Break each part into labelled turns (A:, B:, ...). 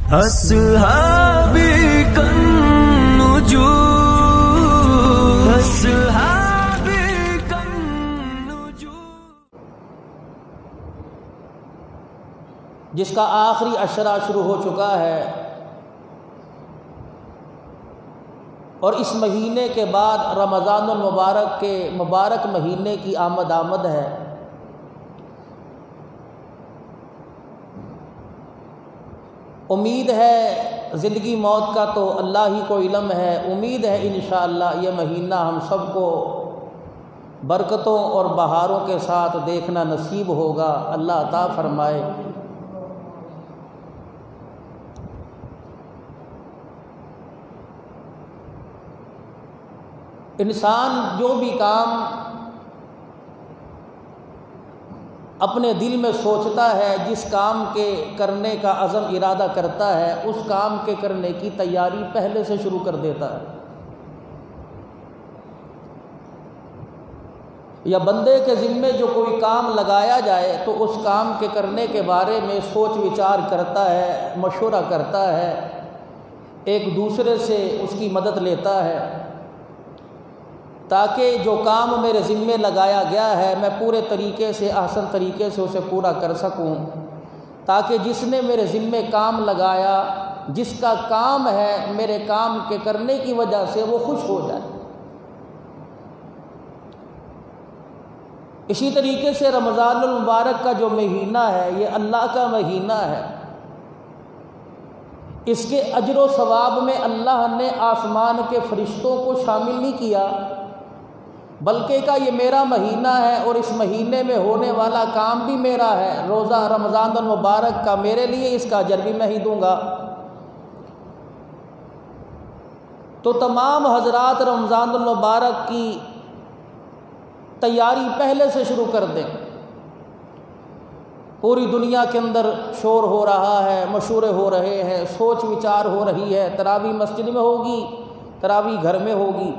A: اصحابی کالنجوم، اصحابی کالنجوم،
B: جس کا آخری عشرہ شروع ہو چکا ہے اور اس مہینے کے بعد رمضان المبارک کے مبارک مہینے کی آمد ہے۔ امید ہے زندگی موت کا تو اللہ ہی کو علم ہے، امید ہے انشاءاللہ یہ مہینہ ہم سب کو برکتوں اور بہاروں کے ساتھ دیکھنا نصیب ہوگا، اللہ عطا فرمائے۔ انسان جو بھی کام اپنے دل میں سوچتا ہے، جس کام کے کرنے کا عزم ارادہ کرتا ہے، اس کام کے کرنے کی تیاری پہلے سے شروع کر دیتا ہے۔ یا بندے کے ذمے جو کوئی کام لگایا جائے تو اس کام کے کرنے کے بارے میں سوچ وچار کرتا ہے، مشورہ کرتا ہے، ایک دوسرے سے اس کی مدد لیتا ہے تاکہ جو کام میرے ذمے لگایا گیا ہے میں پورے طریقے سے، احسن طریقے سے اسے پورا کر سکوں، تاکہ جس نے میرے ذمے کام لگایا، جس کا کام ہے میرے کام کے کرنے کی وجہ سے، وہ خوش ہو جائے۔ اسی طریقے سے رمضان المبارک کا جو مہینہ ہے یہ اللہ کا مہینہ ہے، اس کے اجر و ثواب میں اللہ نے آسمان کے فرشتوں کو شامل نہیں کیا، بلکہ کہ یہ میرا مہینہ ہے اور اس مہینے میں ہونے والا کام بھی میرا ہے، روزہ رمضان المبارک کا میرے لیے، اس کا اجر بھی میں ہی دوں گا۔ تو تمام حضرات رمضان المبارک کی تیاری پہلے سے شروع کر دیں۔ پوری دنیا کے اندر شور ہو رہا ہے، مشورے ہو رہے ہیں، سوچ وچار ہو رہی ہے، تراویح مسجد میں ہوگی، تراویح گھر میں ہوگی،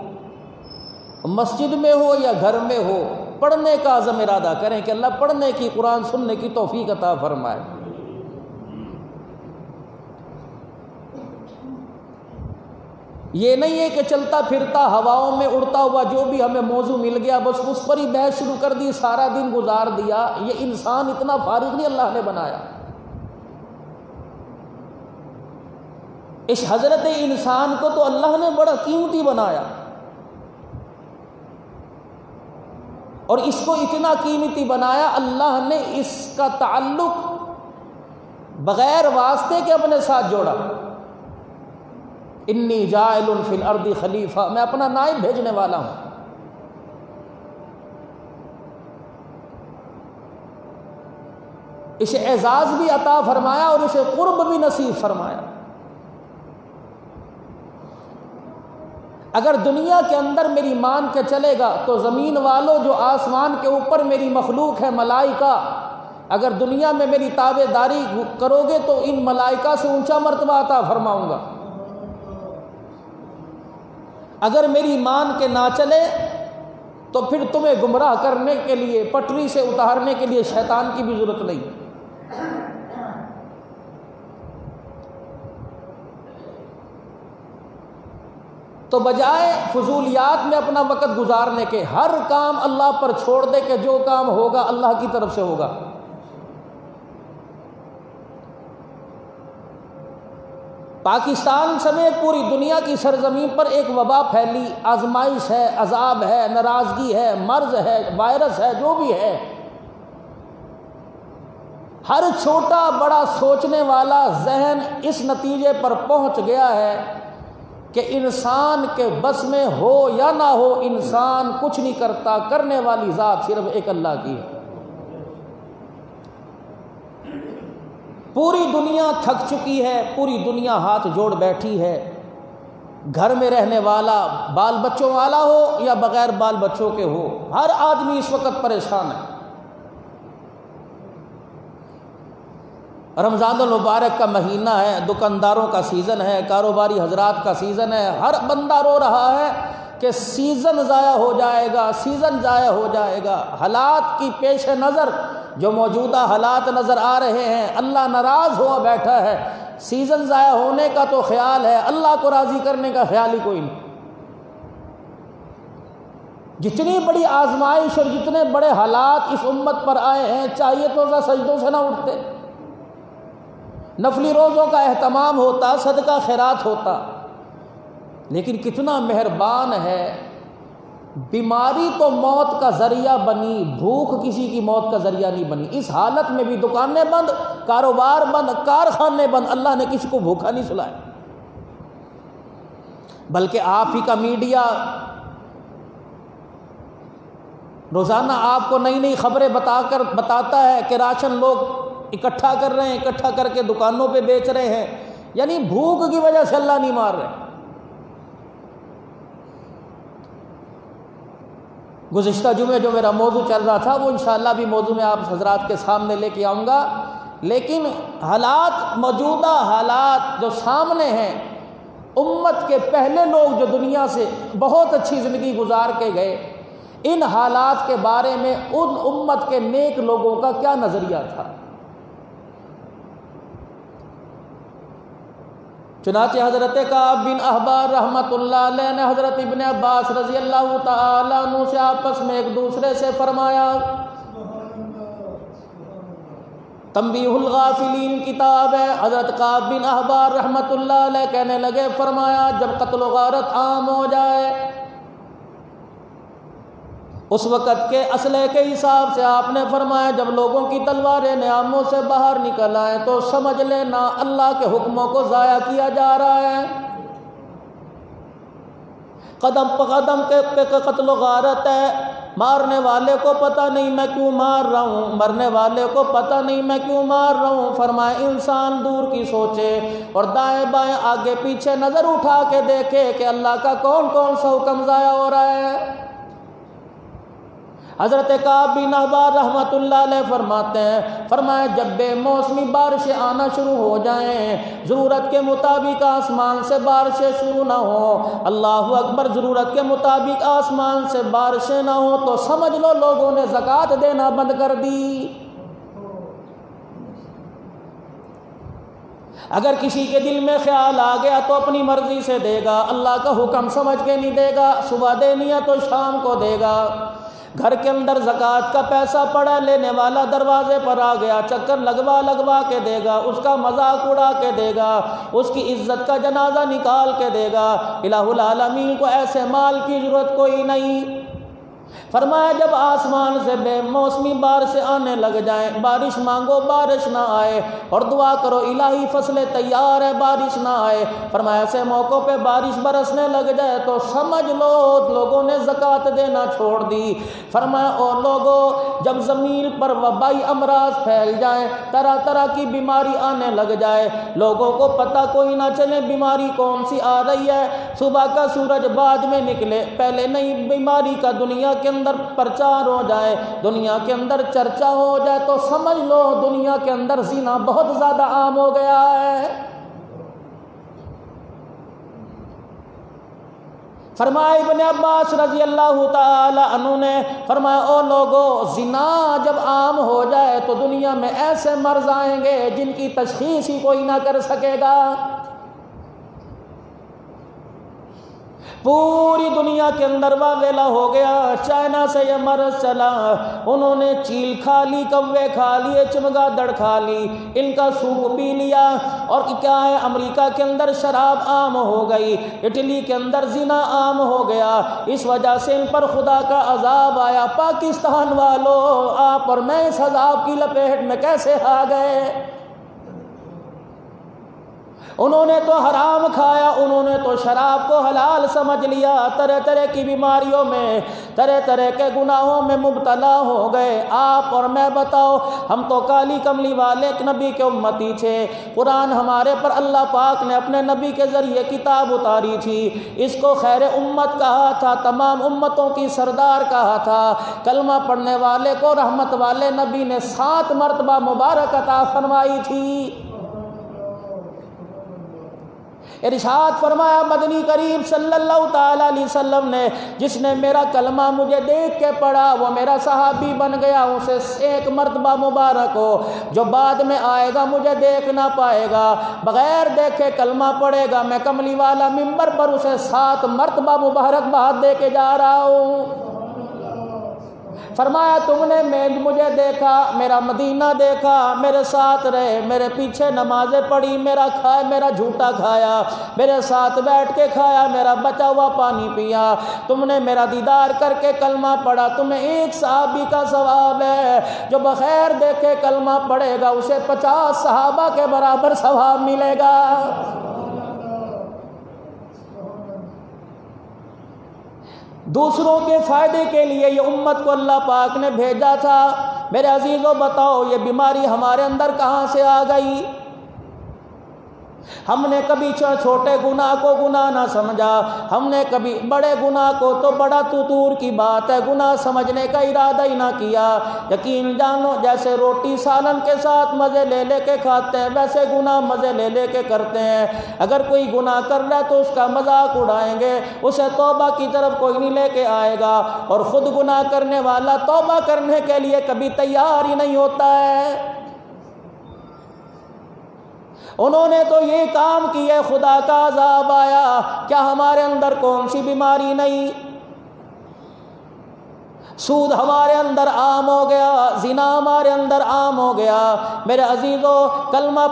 B: مسجد میں ہو یا گھر میں ہو، پڑھنے کا عزم ارادہ کریں کہ اللہ پڑھنے کی، قرآن سننے کی توفیق عطا فرمائے۔ یہ نہیں ہے کہ چلتا پھرتا ہواؤں میں اڑتا ہوا جو بھی ہمیں موضوع مل گیا بس اس پر ہی بحث شروع کر دی، سارا دن گزار دیا۔ یہ انسان اتنا فارغ نہیں اللہ نے بنایا۔ اس حضرت انسان کو تو اللہ نے بڑا قیمتی بنایا، اور اس کو اتنا قیمتی بنایا، اللہ نے اس کا تعلق بغیر واسطے کے اپنے ساتھ جوڑا۔ انی جاعل فی الارض خلیفہ، میں اپنا نائب بھیجنے والا ہوں۔ اسے اعزاز بھی عطا فرمایا اور اسے قرب بھی نصیب فرمایا۔ اگر دنیا کے اندر میری مان کے چلے گا تو زمین والوں، جو آسمان کے اوپر میری مخلوق ہے ملائکہ، اگر دنیا میں میری تابع داری کرو گے تو ان ملائکہ سے اونچا مرتبہ عطا فرماؤں گا۔ اگر میری مان کے نہ چلے تو پھر تمہیں گمراہ کرنے کے لیے، پٹری سے اتارنے کے لیے شیطان کی بھی ضرورت نہیں۔ تو بجائے فضولیات میں اپنا وقت گزارنے کے، ہر کام اللہ پر چھوڑ دے کہ جو کام ہوگا اللہ کی طرف سے ہوگا۔ پاکستان سمیت پوری دنیا کی سرزمین پر ایک وبا پھیلی، آزمائش ہے، عذاب ہے، ناراضگی ہے، مرض ہے، وائرس ہے، جو بھی ہے، ہر چھوٹا بڑا سوچنے والا ذہن اس نتیجے پر پہنچ گیا ہے کہ انسان کے بس میں ہو یا نہ ہو، انسان کچھ نہیں کرتا، کرنے والی ذات صرف ایک اللہ کی ہے۔ پوری دنیا تھک چکی ہے، پوری دنیا ہاتھ جوڑ بیٹھی ہے۔ گھر میں رہنے والا، بال بچوں والا ہو یا بغیر بال بچوں کے ہو، ہر آدمی اس وقت پریشان ہے۔ رمضان المبارک کا مہینہ ہے، دکانداروں کا سیزن ہے، کاروباری حضرات کا سیزن ہے، ہر بندہ رو رہا ہے کہ سیزن ضائع ہو جائے گا، سیزن ضائع ہو جائے گا۔ حالات کی پیش نظر جو موجودہ حالات نظر آ رہے ہیں، اللہ ناراض ہوا بیٹھا ہے سیزن ضائع ہونے کا تو خیال ہے، اللہ کو راضی کرنے کا خیال ہی کوئی نہیں۔ جتنی بڑی آزمائش اور جتنے بڑے حالات اس امت پر آئے ہیں، چاہیے تو سجدوں سے نہ اٹھتے، نفلی روزوں کا اہتمام ہوتا، صدقہ خیرات ہوتا، لیکن کتنا مہربان ہے، بیماری تو موت کا ذریعہ بنی، بھوک کسی کی موت کا ذریعہ نہیں بنی۔ اس حالت میں بھی دکانیں بند، کاروبار بند، کارخانے بند، اللہ نے کسی کو بھوکا نہیں سلایا، بلکہ آپ ہی کا میڈیا روزانہ آپ کو نئی نئی خبریں بتاتا ہے کہ راشن لوگ اکٹھا کر رہے ہیں، اکٹھا کر کے دکانوں پہ بیچ رہے ہیں، یعنی بھوک کی وجہ سے اللہ نہیں مار رہے۔ گزشتہ جمعے جو میرا موضوع چل رہا تھا وہ انشاءاللہ بھی موضوع میں آپ حضرات کے سامنے لے کے آؤں گا، لیکن حالات، موجودہ حالات جو سامنے ہیں، امت کے پہلے لوگ جو دنیا سے بہت اچھی زندگی گزار کے گئے، ان حالات کے بارے میں ان امت کے نیک لوگوں کا کیا نظریہ تھا۔ چنانچہ حضرت کعب بن احبار رحمۃ اللہ علیہ نے حضرت ابن عباس رضی اللہ تعالی عنہ سے آپس میں ایک دوسرے سے فرمایا، تنبیہ الغافلین کتاب ہے، حضرت کعب بن احبار رحمۃ اللہ علیہ کہنے لگے، فرمایا جب قتل و غارت عام ہو جائے، اس وقت کے اسلحے کے حساب سے آپ نے فرمایا جب لوگوں کی تلواریں نیاموں سے باہر نکل آئیں تو سمجھ لینا اللہ کے حکموں کو ضائع کیا جا رہا ہے۔ قدم پہ قدم کے قتل و غارت ہے، مارنے والے کو پتہ نہیں میں کیوں مار رہا ہوں، مرنے والے کو پتہ نہیں میں کیوں مار رہا ہوں۔ فرمایا انسان دور کی سوچے اور دائیں بائیں آگے پیچھے نظر اٹھا کے دیکھے کہ اللہ کا کون کون سا حکم ضائع ہو رہا ہے۔ حضرت کعب بن احبار رحمۃ اللہ علیہ فرماتے ہیں، فرمایا جب بے موسمی بارشیں آنا شروع ہو جائیں، ضرورت کے مطابق آسمان سے بارشیں شروع نہ ہوں، اللہ اکبر، ضرورت کے مطابق آسمان سے بارشیں نہ ہوں، تو سمجھ لو لوگوں نے زکوٰۃ دینا بند کر دی۔ اگر کسی کے دل میں خیال آ گیا تو اپنی مرضی سے دے گا، اللہ کا حکم سمجھ کے نہیں دے گا، صبح دینی ہے تو شام کو دے گا۔ گھر کے اندر زکوٰۃ کا پیسہ پڑا، لینے والا دروازے پر آ گیا، چکر لگوا کے دے گا، اس کا مذاق اڑا کے دے گا، اس کی عزت کا جنازہ نکال کے دے گا۔ الہ العالمین کو ایسے مال کی ضرورت کوئی نہیں۔ فرمایا جب آسمان سے بے موسمی بارشیں آنے لگ جائیں، بارش مانگو بارش نہ آئے، اور دعا کرو الہی فصلیں تیار ہے بارش نہ آئے، فرمایا ایسے موقعوں پہ بارش برسنے لگ جائے تو سمجھ لو لوگوں نے زکوٰۃ دینا چھوڑ دی۔ فرمایا او لوگوں، جب زمین پر وبائی امراض پھیل جائیں، طرح طرح کی بیماری آنے لگ جائے، لوگوں کو پتہ کوئی نہ چلے بیماری کون سی آ رہی ہے، صبح کا سورج بعد میں نکلے، پہلے نئی بیماری کا دنیا کے اندر پرچار ہو جائے، دنیا کے اندر چرچا ہو جائے، تو سمجھ لو دنیا کے اندر زنا بہت زیادہ عام ہو گیا ہے۔ فرمایا ابن عباس رضی اللہ تعالی عنہ نے فرمایا او لوگو، زنا جب عام ہو جائے تو دنیا میں ایسے مرض آئیں گے جن کی تشخیص ہی کوئی نہ کر سکے گا۔ پوری دنیا کے اندر واویلا ہو گیا، چائنا سے یہ مرض چلا، انہوں نے چیل کھا لی، کوے کھا لیے، چمگادڑ کھا لی، ان کا سوپ پی لیا، اور کیا ہے امریکہ کے اندر شراب عام ہو گئی، اٹلی کے اندر زنا عام ہو گیا، اس وجہ سے ان پر خدا کا عذاب آیا۔ پاکستان والوں، آپ اور میں اس عذاب کی لپیٹ میں کیسے آ گئے؟ انہوں نے تو حرام کھایا، انہوں نے تو شراب کو حلال سمجھ لیا، طرح طرح کی بیماریوں میں، طرح طرح کے گناہوں میں مبتلا ہو گئے۔ آپ اور میں بتاؤ، ہم تو کالی کملی والے ایک نبی کے امتی تھے، قرآن ہمارے پر اللہ پاک نے اپنے نبی کے ذریعے کتاب اتاری تھی، اس کو خیر امت کہا تھا، تمام امتوں کی سردار کہا تھا، کلمہ پڑھنے والے کو رحمت والے نبی نے 7 مرتبہ مبارک عطا فرمائی تھی۔ ارشاد فرمایا مدنی کریم صلی اللہ تعالی علیہ وسلم نے، جس نے میرا کلمہ مجھے دیکھ کے پڑھا وہ میرا صحابی بن گیا، اسے 1 مرتبہ مبارک ہو۔ جو بعد میں آئے گا مجھے دیکھ نہ پائے گا، بغیر دیکھے کلمہ پڑھے گا، میں کملی والا منبر پر اسے 7 مرتبہ مبارکباد دے کے جا رہا ہوں۔ فرمایا تم نے مجھے دیکھا، میرا مدینہ دیکھا، میرے ساتھ رہے، میرے پیچھے نمازیں پڑھی، میرا جھوٹا کھایا، میرے ساتھ بیٹھ کے کھایا، میرا بچا ہوا پانی پیا، تم نے میرا دیدار کر کے کلمہ پڑھا، تمہیں 1 صحابی کا ثواب ہے، جو بغیر دیکھے کلمہ پڑھے گا اسے 50 صحابہ کے برابر ثواب ملے گا۔ دوسروں کے فائدے کے لیے یہ امت کو اللہ پاک نے بھیجا تھا۔ میرے عزیزوں بتاؤ یہ بیماری ہمارے اندر کہاں سے آ گئی؟ ہم نے کبھی چھوٹے گناہ کو گناہ نہ سمجھا، ہم نے کبھی بڑے گناہ کو تو بڑا دور کی بات ہے گناہ سمجھنے کا ارادہ ہی نہ کیا۔ یقین جانو جیسے روٹی سالن کے ساتھ مزے لے لے کے کھاتے ہیں ویسے گناہ مزے لے لے کے کرتے ہیں۔ اگر کوئی گناہ کر رہا ہے تو اس کا مذاق اڑائیں گے، اسے توبہ کی طرف کوئی نہیں لے کے آئے گا، اور خود گناہ کرنے والا توبہ کرنے کے لیے کبھی تیار ہی نہیں ہوتا ہے۔ انہوں نے تو یہ کام کیے، خدا کا عذاب آیا، کیا ہمارے اندر کون سی بیماری نہیں؟ سود ہمارے اندر عام ہو گیا، زنا ہمارے اندر عام ہو گیا۔ میرے عزیزوں کلمہ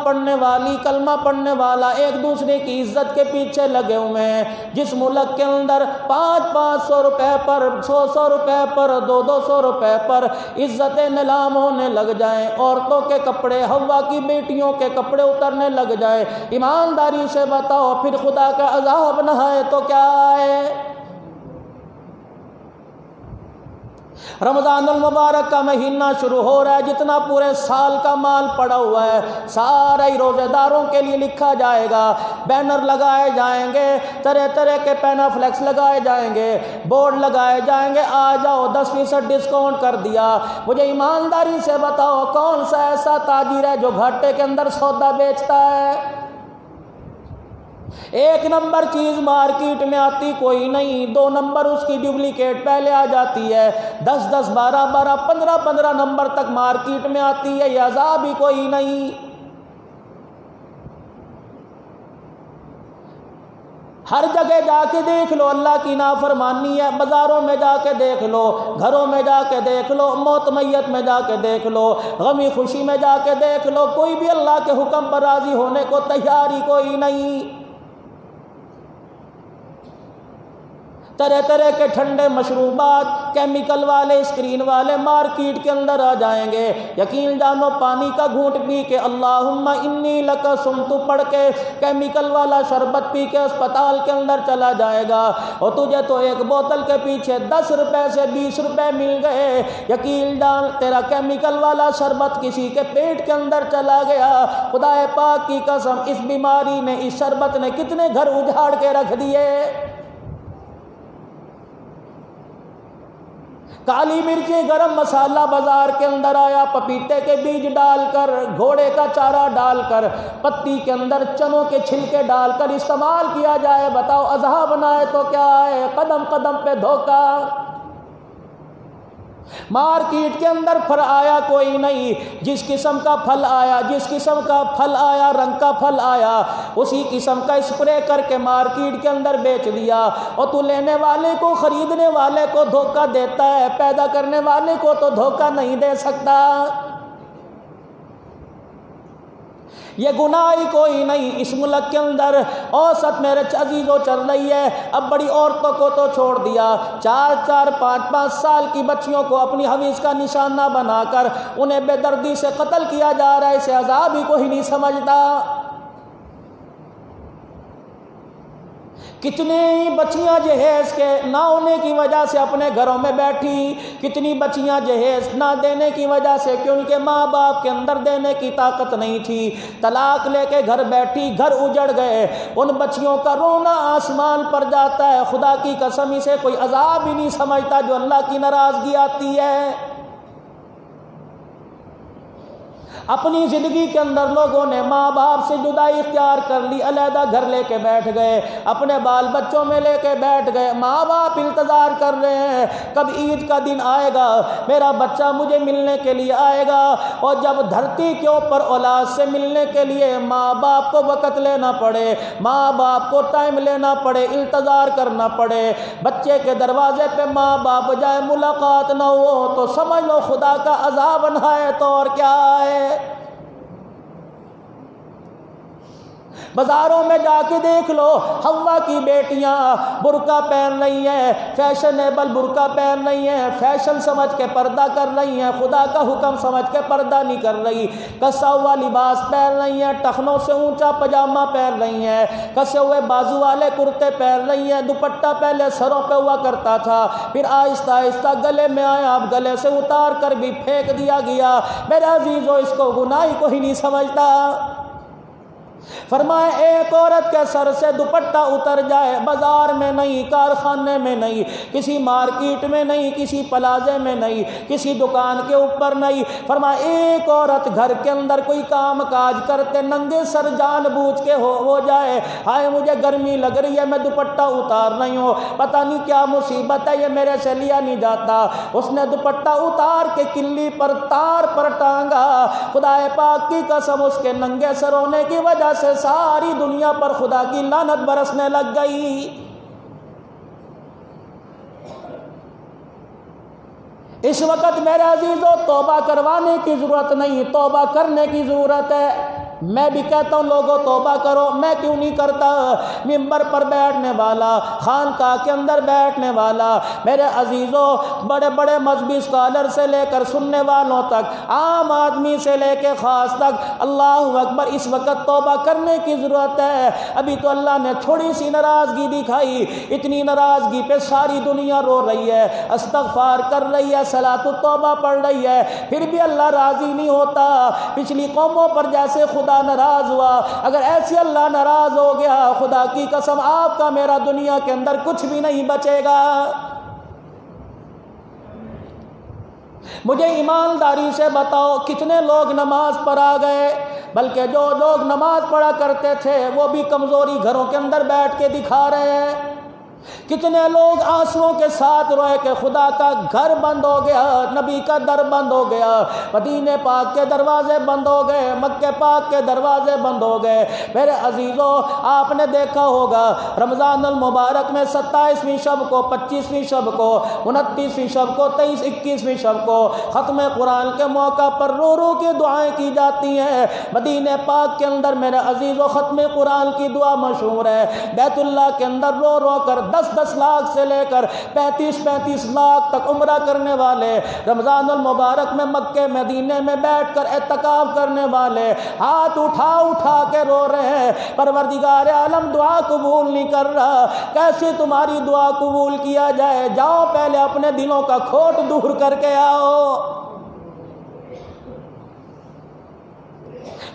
B: پڑھنے والا ایک دوسرے کی عزت کے پیچھے لگے ہوئے ہیں۔ جس ملک کے اندر 500 روپے پر، 100 روپے پر، 200 روپے پر عزتیں نیلام ہونے لگ جائیں، عورتوں کے کپڑے، ہوا کی بیٹیوں کے کپڑے اترنے لگ جائے، ایمانداری سے بتاؤ پھر خدا کا عذاب نہ آئے تو کیا آئے؟ رمضان المبارک کا مہینہ شروع ہو رہا ہے، جتنا پورے سال کا مال پڑا ہوا ہے سارا ہی روزے داروں کے لیے لکھا جائے گا، بینر لگائے جائیں گے، طرح طرح کے پینا فلیکس لگائے جائیں گے، بورڈ لگائے جائیں گے، آ جاؤ 10% ڈسکاؤنٹ کر دیا۔ مجھے ایمانداری سے بتاؤ کون سا ایسا تاجر ہے جو گھاٹے کے اندر سودا بیچتا ہے؟ 1 نمبر چیز مارکیٹ میں آتی کوئی نہیں، 2 نمبر اس کی ڈپلیکیٹ پہلے آ جاتی ہے، 10 10 12 12 15 15 نمبر تک مارکیٹ میں آتی ہے، یہ عذاب ہی کوئی نہیں۔ ہر جگہ جا کے دیکھ لو اللہ کی نافرمانی ہے، بازاروں میں جا کے دیکھ لو، گھروں میں جا کے دیکھ لو، موت میت میں جا کے دیکھ لو، غمی خوشی میں جا کے دیکھ لو، کوئی بھی اللہ کے حکم پر راضی ہونے کو تیار ہی کوئی نہیں۔ طرح طرح کے ٹھنڈے مشروبات کیمیکل والے، اسکرین والے مارکیٹ کے اندر آ جائیں گے۔ یقین جانو پانی کا گھونٹ پی کے اللہم انی لک صمت پڑھ کے کیمیکل والا شربت پی کے اسپتال کے اندر چلا جائے گا، اور تجھے تو 1 بوتل کے پیچھے 10 روپے سے 20 روپے مل گئے۔ یقین جان تیرا کیمیکل والا شربت کسی کے پیٹ کے اندر چلا گیا۔ خدا پاک کی قسم اس بیماری نے، اس شربت نے کتنے گھر اجاڑ کے رکھ دیے۔ کالی مرچیں، گرم مسالہ بازار کے اندر آیا، پپیتے کے بیج ڈال کر، گھوڑے کا چارہ ڈال کر، پتی کے اندر چنوں کے چھلکے ڈال کر استعمال کیا جائے، بتاؤ عذاب نہ آئے تو کیا آئے؟ قدم قدم پہ دھوکہ۔ مارکیٹ کے اندر پھل آیا کوئی نہیں، جس قسم کا پھل آیا، جس قسم کا پھل آیا، رنگ کا پھل آیا، اسی قسم کا اسپرے کر کے مارکیٹ کے اندر بیچ دیا، اور تو لینے والے کو، خریدنے والے کو دھوکہ دیتا ہے، پیدا کرنے والے کو تو دھوکہ نہیں دے سکتا۔ یہ گناہ ہی کوئی نہیں۔ اس ملک کے اندر اوسط میرے عزیزوں چل رہی ہے، اب بڑی عورتوں کو تو چھوڑ دیا، 4 5 سال کی بچیوں کو اپنی حویض کا نشانہ بنا کر انہیں بے دردی سے قتل کیا جا رہا ہے، اسے عذاب ہی کوئی نہیں سمجھتا۔ کتنی بچیاں جہیز کے نہ ہونے کی وجہ سے اپنے گھروں میں بیٹھی، کتنی بچیاں جہیز نہ دینے کی وجہ سے کہ ان کے ماں باپ کے اندر دینے کی طاقت نہیں تھی، طلاق لے کے گھر بیٹھی، گھر اجڑ گئے، ان بچیوں کا رونا آسمان پر جاتا ہے۔ خدا کی قسم اسے کوئی عذاب ہی نہیں سمجھتا جو اللہ کی ناراضگی آتی ہے۔ اپنی زندگی کے اندر لوگوں نے ماں باپ سے جدائی اختیار کر لی، علیحدہ گھر لے کے بیٹھ گئے، اپنے بال بچوں میں لے کے بیٹھ گئے۔ ماں باپ انتظار کر رہے ہیں کب عید کا دن آئے گا، میرا بچہ مجھے ملنے کے لیے آئے گا۔ اور جب دھرتی کے اوپر اولاد سے ملنے کے لیے ماں باپ کو وقت لینا پڑے، ماں باپ کو ٹائم لینا پڑے، انتظار کرنا پڑے، بچے کے دروازے پہ ماں باپ جائے، ملاقات نہ ہو تو سمجھ لو خدا کا عذاب نہایت اور کیا ہے۔ بازاروں میں جا کے دیکھ لو، ہوا کی بیٹیاں برقع پہن رہی ہیں، فیشنیبل برقع پہن رہی ہیں، فیشن سمجھ کے پردہ کر رہی ہیں، خدا کا حکم سمجھ کے پردہ نہیں کر رہی، کسا ہوا لباس پہن رہی ہیں، ٹخنوں سے اونچا پجامہ پہن رہی ہیں، کسے ہوئے بازو والے کرتے پہن رہی ہیں، دوپٹہ پہلے سروں پہ ہوا کرتا تھا، پھر آہستہ آہستہ گلے میں آیا، اب گلے سے اتار کر بھی پھینک دیا گیا۔ میرے عزیزو، اس کو گناہ کوئی نہیں سمجھتا۔ فرمایا ایک عورت کے سر سے دوپٹہ اتر جائے، بازار میں نہیں، کارخانے میں نہیں، کسی مارکیٹ میں نہیں، کسی پلازے میں نہیں، کسی دکان کے اوپر نہیں، فرمایا ایک عورت گھر کے اندر کوئی کام کاج کرتے ننگے سر جان بوجھ کے ہو جائے، ہائے مجھے گرمی لگ رہی ہے، میں دوپٹہ اتار رہی ہوں، پتہ نہیں کیا مصیبت ہے، یہ میرے سے لیا نہیں جاتا، اس نے دوپٹہ اتار کے کلی پر تار پر ٹانگا، خدا پاک کی قسم اس کے ننگے سر ہونے کی وجہ سے ساری دنیا پر خدا کی لعنت برسنے لگ گئی۔ اس وقت میرے عزیزو توبہ کروانے کی ضرورت نہیں، توبہ کرنے کی ضرورت ہے۔ میں بھی کہتا ہوں لوگوں توبہ کرو، میں کیوں نہیں کرتا؟ منبر پر بیٹھنے والا، خانقاہ کے اندر بیٹھنے والا، میرے عزیزو بڑے بڑے مذہبی اسکالر سے لے کر سننے والوں تک، عام آدمی سے لے کے خاص تک، اللہ اکبر، اس وقت توبہ کرنے کی ضرورت ہے۔ ابھی تو اللہ نے تھوڑی سی ناراضگی دکھائی، اتنی ناراضگی پہ ساری دنیا رو رہی ہے، استغفار کر رہی ہے، صلاۃ التوبہ پڑھ رہی ہے، پھر بھی اللہ راضی نہیں ہوتا۔ پچھلی قوموں پر جیسے خدا ناراض ہوا، اگر ایسے اللہ ناراض ہو گیا، خدا کی قسم آپ کا میرا دنیا کے اندر کچھ بھی نہیں بچے گا۔ مجھے ایمانداری سے بتاؤ کتنے لوگ نماز پر آ گئے، بلکہ جو لوگ نماز پڑھا کرتے تھے وہ بھی کمزوری گھروں کے اندر بیٹھ کے دکھا رہے ہیں۔ کتنے لوگ آنسوؤں کے ساتھ روئے کہ خدا کا گھر بند ہو گیا، نبی کا در بند ہو گیا، مدینے پاک کے دروازے بند ہو گئے، مکہ پاک کے دروازے بند ہو گئے۔ میرے عزیزو، آپ نے دیکھا ہوگا رمضان المبارک میں 27ویں شب کو، 25ویں شب کو، 29ویں شب کو، 23 21ویں شب کو ختم قرآن کے موقع پر رو رو کے دعائیں کی جاتی ہیں۔ مدینے پاک کے اندر میرے عزیزو ختم قرآن کی دعا مشہور ہے۔ بیت اللہ کے اندر رو رو کر 10 لاکھ سے لے کر 35 لاکھ تک عمرہ کرنے والے، رمضان المبارک میں مکے مدینے میں بیٹھ کر اعتکاف کرنے والے ہاتھ اٹھا اٹھا کے رو رہے ہیں، پروردگار عالم دعا قبول نہیں کر رہا، کیسے تمہاری دعا قبول کیا جائے؟ جاؤ پہلے اپنے دلوں کا کھوٹ دور کر کے آؤ۔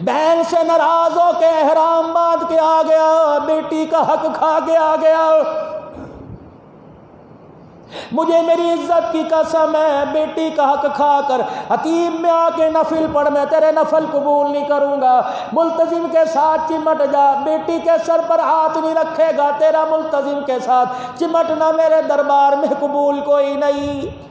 B: بہن سے ناراض ہو کے احرام باندھ کے آ گیا، بیٹی کا حق کھا کے آ گیا، مجھے میری عزت کی قسم ہے بیٹی کا حق کھا کر حتیم میں آ کے نفل پڑھ، میں تیرے نفل قبول نہیں کروں گا، ملتزم کے ساتھ چمٹ جا، بیٹی کے سر پر ہاتھ نہیں رکھے گا، تیرا ملتزم کے ساتھ چمٹنا میرے دربار میں قبول کوئی نہیں۔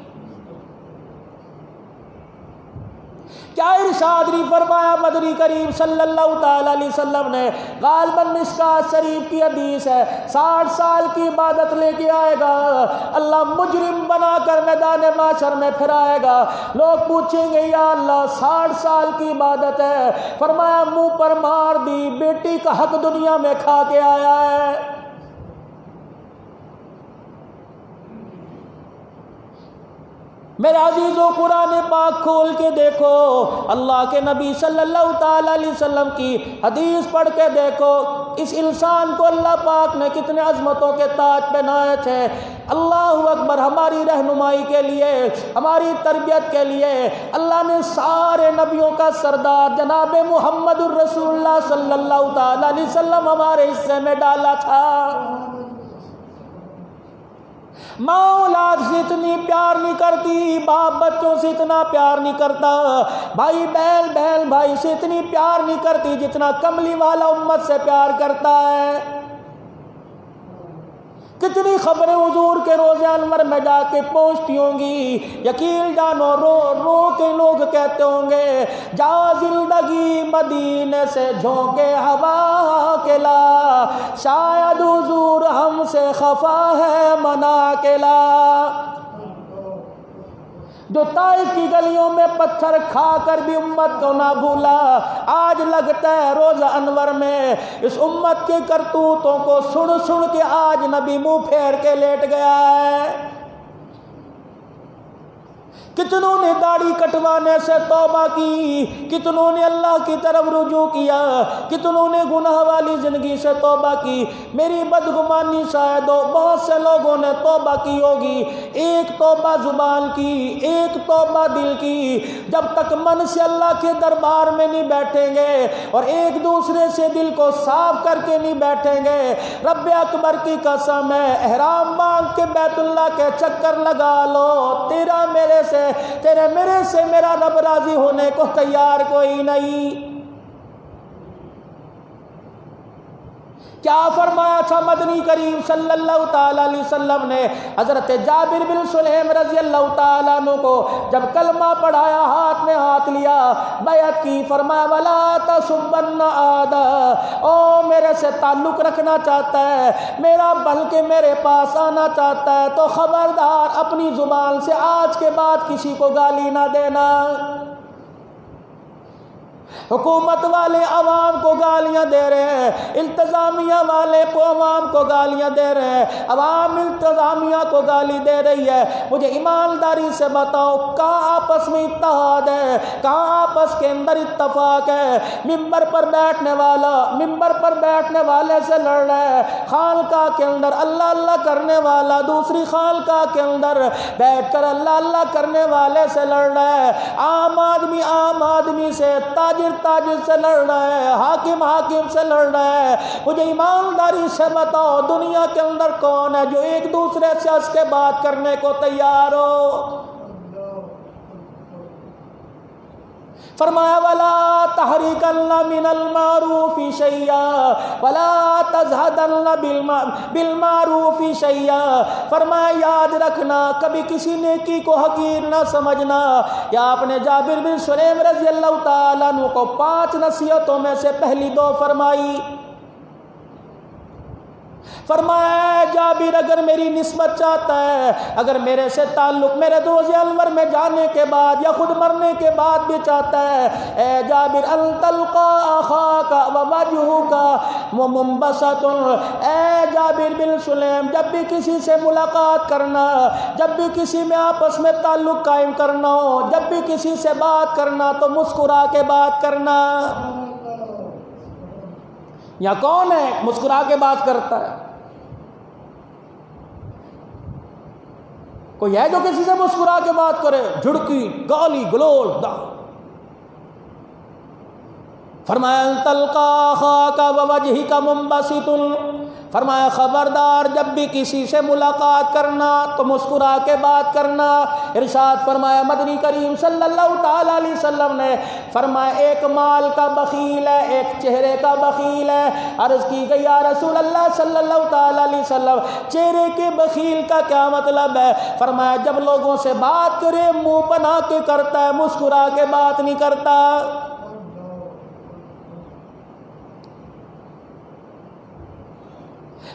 B: کیا ارشاد نہیں فرمایا مدنی کریم صلی اللہ تعالی علیہ وسلم نے؟ غالباً مشکات شریف کی حدیث ہے، 60 سال کی عبادت لے کے آئے گا، اللہ مجرم بنا کر میدان محشر میں پھرائے گا، لوگ پوچھیں گے یا اللہ 60 سال کی عبادت ہے، فرمایا منہ پر مار دی، بیٹی کا حق دنیا میں کھا کے آیا ہے۔ میرے عزیزو، قرآن پاک کھول کے دیکھو، اللہ کے نبی صلی اللہ تعالی علیہ وسلم کی حدیث پڑھ کے دیکھو، اس انسان کو اللہ پاک نے کتنے عظمتوں کے تاج پہنائے تھے۔ اللہ اکبر، ہماری رہنمائی کے لیے، ہماری تربیت کے لیے اللہ نے سارے نبیوں کا سردار جناب محمد الرسول اللہ صلی اللہ تعالی علیہ وسلم ہمارے حصے میں ڈالا تھا۔ ماں اولاد سے اتنی پیار نہیں کرتی، باپ بچوں سے اتنا پیار نہیں کرتا، بھائی بہن بھائی سے اتنی پیار نہیں کرتی جتنا کملی والا امت سے پیار کرتا ہے۔ کتنی خبریں حضور کے روضہ انور میں جا کے پہنچتی ہوں گی، یقین جانو رو رو کے لوگ کہتے ہوں گے جا زندگی مدینے سے جھونکے ہوا کے لا، شاید حضور ہم سے خفا ہے منا کے لا۔ جو طائف کی گلیوں میں پتھر کھا کر بھی امت کو نہ بھولا، آج لگتا ہے روزہ انور میں اس امت کے کرتوتوں کو سن سن کے آج نبی منہ پھیر کے لیٹ گیا ہے۔ کتنوں نے داڑھی کٹوانے سے توبہ کی، کتنوں نے اللہ کی طرف رجوع کیا، کتنوں نے گناہ والی زندگی سے توبہ کی۔ میری بدگمانی شاید ہو بہت سے لوگوں نے توبہ کی ہوگی، ایک توبہ زبان کی، ایک توبہ دل کی۔ جب تک من سے اللہ کے دربار میں نہیں بیٹھیں گے اور ایک دوسرے سے دل کو صاف کر کے نہیں بیٹھیں گے، رب اکبر کی قسم ہے احرام باندھ کے بیت اللہ کے چکر لگا لو، تیرا میرے سے تیرے میرے سے میرا رب راضی ہونے کو تیار کوئی نہیں۔ کیا فرمایا تھا مدنی کریم صلی اللہ تعالی علیہ وسلم نے حضرت جابر بن سلیم رضی اللہ تعالیٰ عنہ کو جب کلمہ پڑھایا، ہاتھ میں ہاتھ لیا، بیعت کی، فرمایا وَلَا تَسُبَّنَّ آدَا، او میرے سے تعلق رکھنا چاہتا ہے، میرا بلکہ میرے پاس آنا چاہتا ہے تو خبردار اپنی زبان سے آج کے بعد کسی کو گالی نہ دینا۔ حکومت والے عوام کو گالیاں دے رہے ہیں، انتظامیہ والے کو عوام کو گالیاں دے رہے ہیں، عوام انتظامیہ کو گالی دے رہی ہے۔ مجھے ایمانداری سے بتاؤ کہاں آپس میں اتحاد ہے، کہاں آپس کے اندر اتفاق ہے؟ ممبر پر بیٹھنے والا ممبر پر بیٹھنے والے سے لڑ رہا ہے، خانقاہ کے اندر اللہ اللہ کرنے والا دوسری خانقاہ کے اندر بیٹھ کر اللہ اللہ کرنے والے سے لڑ رہا ہے، عام آدمی سے، تاجر سے لڑ رہا ہے، حاکم سے لڑ رہا ہے۔ مجھے ایمانداری سے بتاؤ دنیا کے اندر کون ہے جو ایک دوسرے سے ہنس کے بات کرنے کو تیار ہو؟ فرمایا وَلَا تَحْرِكَنَّ مِنَ الْمَعْرُوفِ شَيْئًا وَلَا تَزْهَدَنَّ بِالْمَعْرُوفِ شَيْئًا۔ فرمایا یاد رکھنا کبھی کسی نیکی کو حقیر نہ سمجھنا۔ یا آپ نے جابر بن سلیم رضی اللہ تعالیٰ عنہ کو 5 نصیحتوں میں سے پہلی 2 فرمائی۔ فرمایا جابر اگر میری نسبت چاہتا ہے، اگر میرے سے تعلق میرے روزہ انور میں جانے کے بعد یا خود مرنے کے بعد بھی چاہتا ہے، اے جابر ان تلقا اخاک ووجهک منبسط، اے جابر بن سلیم جب بھی کسی سے ملاقات کرنا، جب بھی کسی میں آپس میں تعلق قائم کرنا ہو، جب بھی کسی سے بات کرنا تو مسکرا کے بات کرنا۔ یا کون ہے مسکرا کے بات کرتا ہے؟ کوئی ہے جو کسی سے مسکرا کے بات کرے؟ جھڑکی، گالی گلوچ دا۔ فرمایا ان تلقا اخاک ووجهک منبسط، فرمایا خبردار جب بھی کسی سے ملاقات کرنا تو مسکرا کے بات کرنا۔ ارشاد فرمایا مدنی کریم صلی اللہ تعالی علیہ وسلم نے فرمایا ایک مال کا بخیل ہے، ایک چہرے کا بخیل ہے۔ عرض کی گئی یا رسول اللہ صلی اللہ تعالی علیہ وسلم چہرے کے بخیل کا کیا مطلب ہے؟ فرمایا جب لوگوں سے بات کرے منہ بنا کے کرتا ہے، مسکرا کے بات نہیں کرتا۔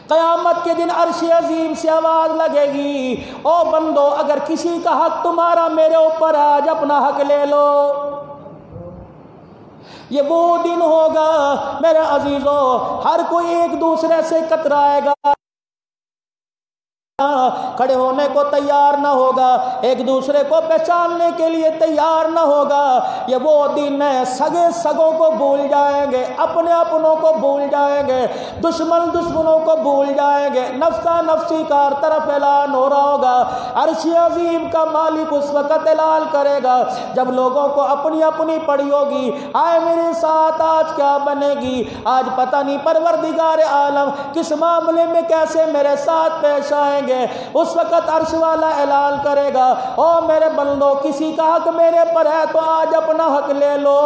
B: قیامت کے دن عرش عظیم سے آواز لگے گی او بندو اگر کسی کا حق تمہارا میرے اوپر ہے آج اپنا حق لے لو۔ یہ وہ دن ہوگا میرے عزیزو ہر کوئی ایک دوسرے سے کترائے گا، کھڑے ہونے کو تیار نہ ہوگا، ایک دوسرے کو پہچاننے کے لیے تیار نہ ہوگا۔ یہ وہ دن ہے سگے سگوں کو بھول جائیں گے، اپنے اپنوں کو بھول جائیں گے، دشمن دشمنوں کو بھول جائیں گے، نفسا نفسی کا ہر طرف اعلان ہو رہا ہوگا۔ عرش عظیم کا مالک اس وقت اعلان کرے گا جب لوگوں کو اپنی اپنی پڑی ہوگی، آئے میرے ساتھ آج کیا بنے گی، آج پتہ نہیں پروردگار عالم کس معاملے میں کیسے میرے ساتھ پیش آئیں گے۔ گے اس وقت عرش والا اعلان کرے گا او میرے بندو کسی کا حق میرے پر ہے تو آج اپنا حق لے لو۔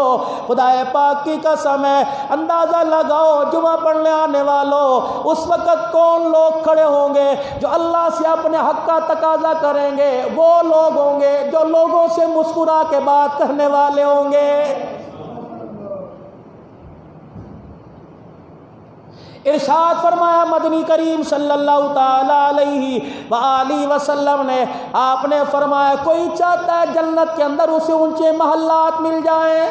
B: خدا پاک کی قسم ہے اندازہ لگاؤ جمعہ پڑھنے آنے والوں اس وقت کون لوگ کھڑے ہوں گے جو اللہ سے اپنے حق کا تقاضا کریں گے؟ وہ لوگ ہوں گے جو لوگوں سے مسکرا کے بات کرنے والے ہوں گے۔ ارشاد فرمایا مدنی کریم صلی اللہ تعالی علیہ وآلہ وسلم نے، آپ نے فرمایا کوئی چاہتا ہے جنت کے اندر اسے اونچے محلات مل جائیں؟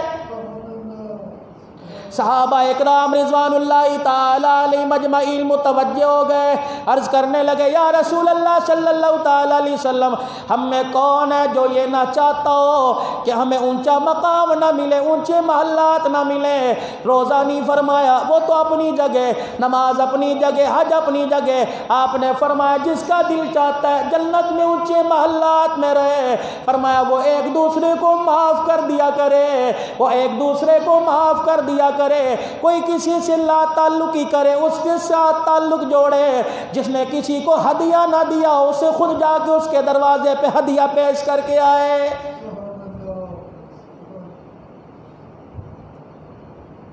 B: صحابہ اکرام رضوان اللہ تعالی علیہ مجمعین متوجہ ہو گئے، عرض کرنے لگے یا رسول اللہ صلی اللہ تعالی علیہ وسلم ہم میں کون ہے جو یہ نہ چاہتا ہو کہ ہمیں اونچا مقام نہ ملے، اونچے محلات نہ ملے؟ روزہ نہیں فرمایا، وہ تو اپنی جگہ، نماز اپنی جگہ، حج اپنی جگہ، آپ نے فرمایا جس کا دل چاہتا ہے جنت میں اونچے محلات میں رہے، فرمایا وہ ایک دوسرے کو معاف کر دیا کرے، وہ ایک دوسرے کو معاف کر دیا کرے، کوئی کسی سے لا تعلقی کرے اس کے ساتھ تعلق جوڑے، جس نے کسی کو ہدیہ نہ دیا اسے خود جا کے اس کے دروازے پہ ہدیہ پیش کر کے آئے۔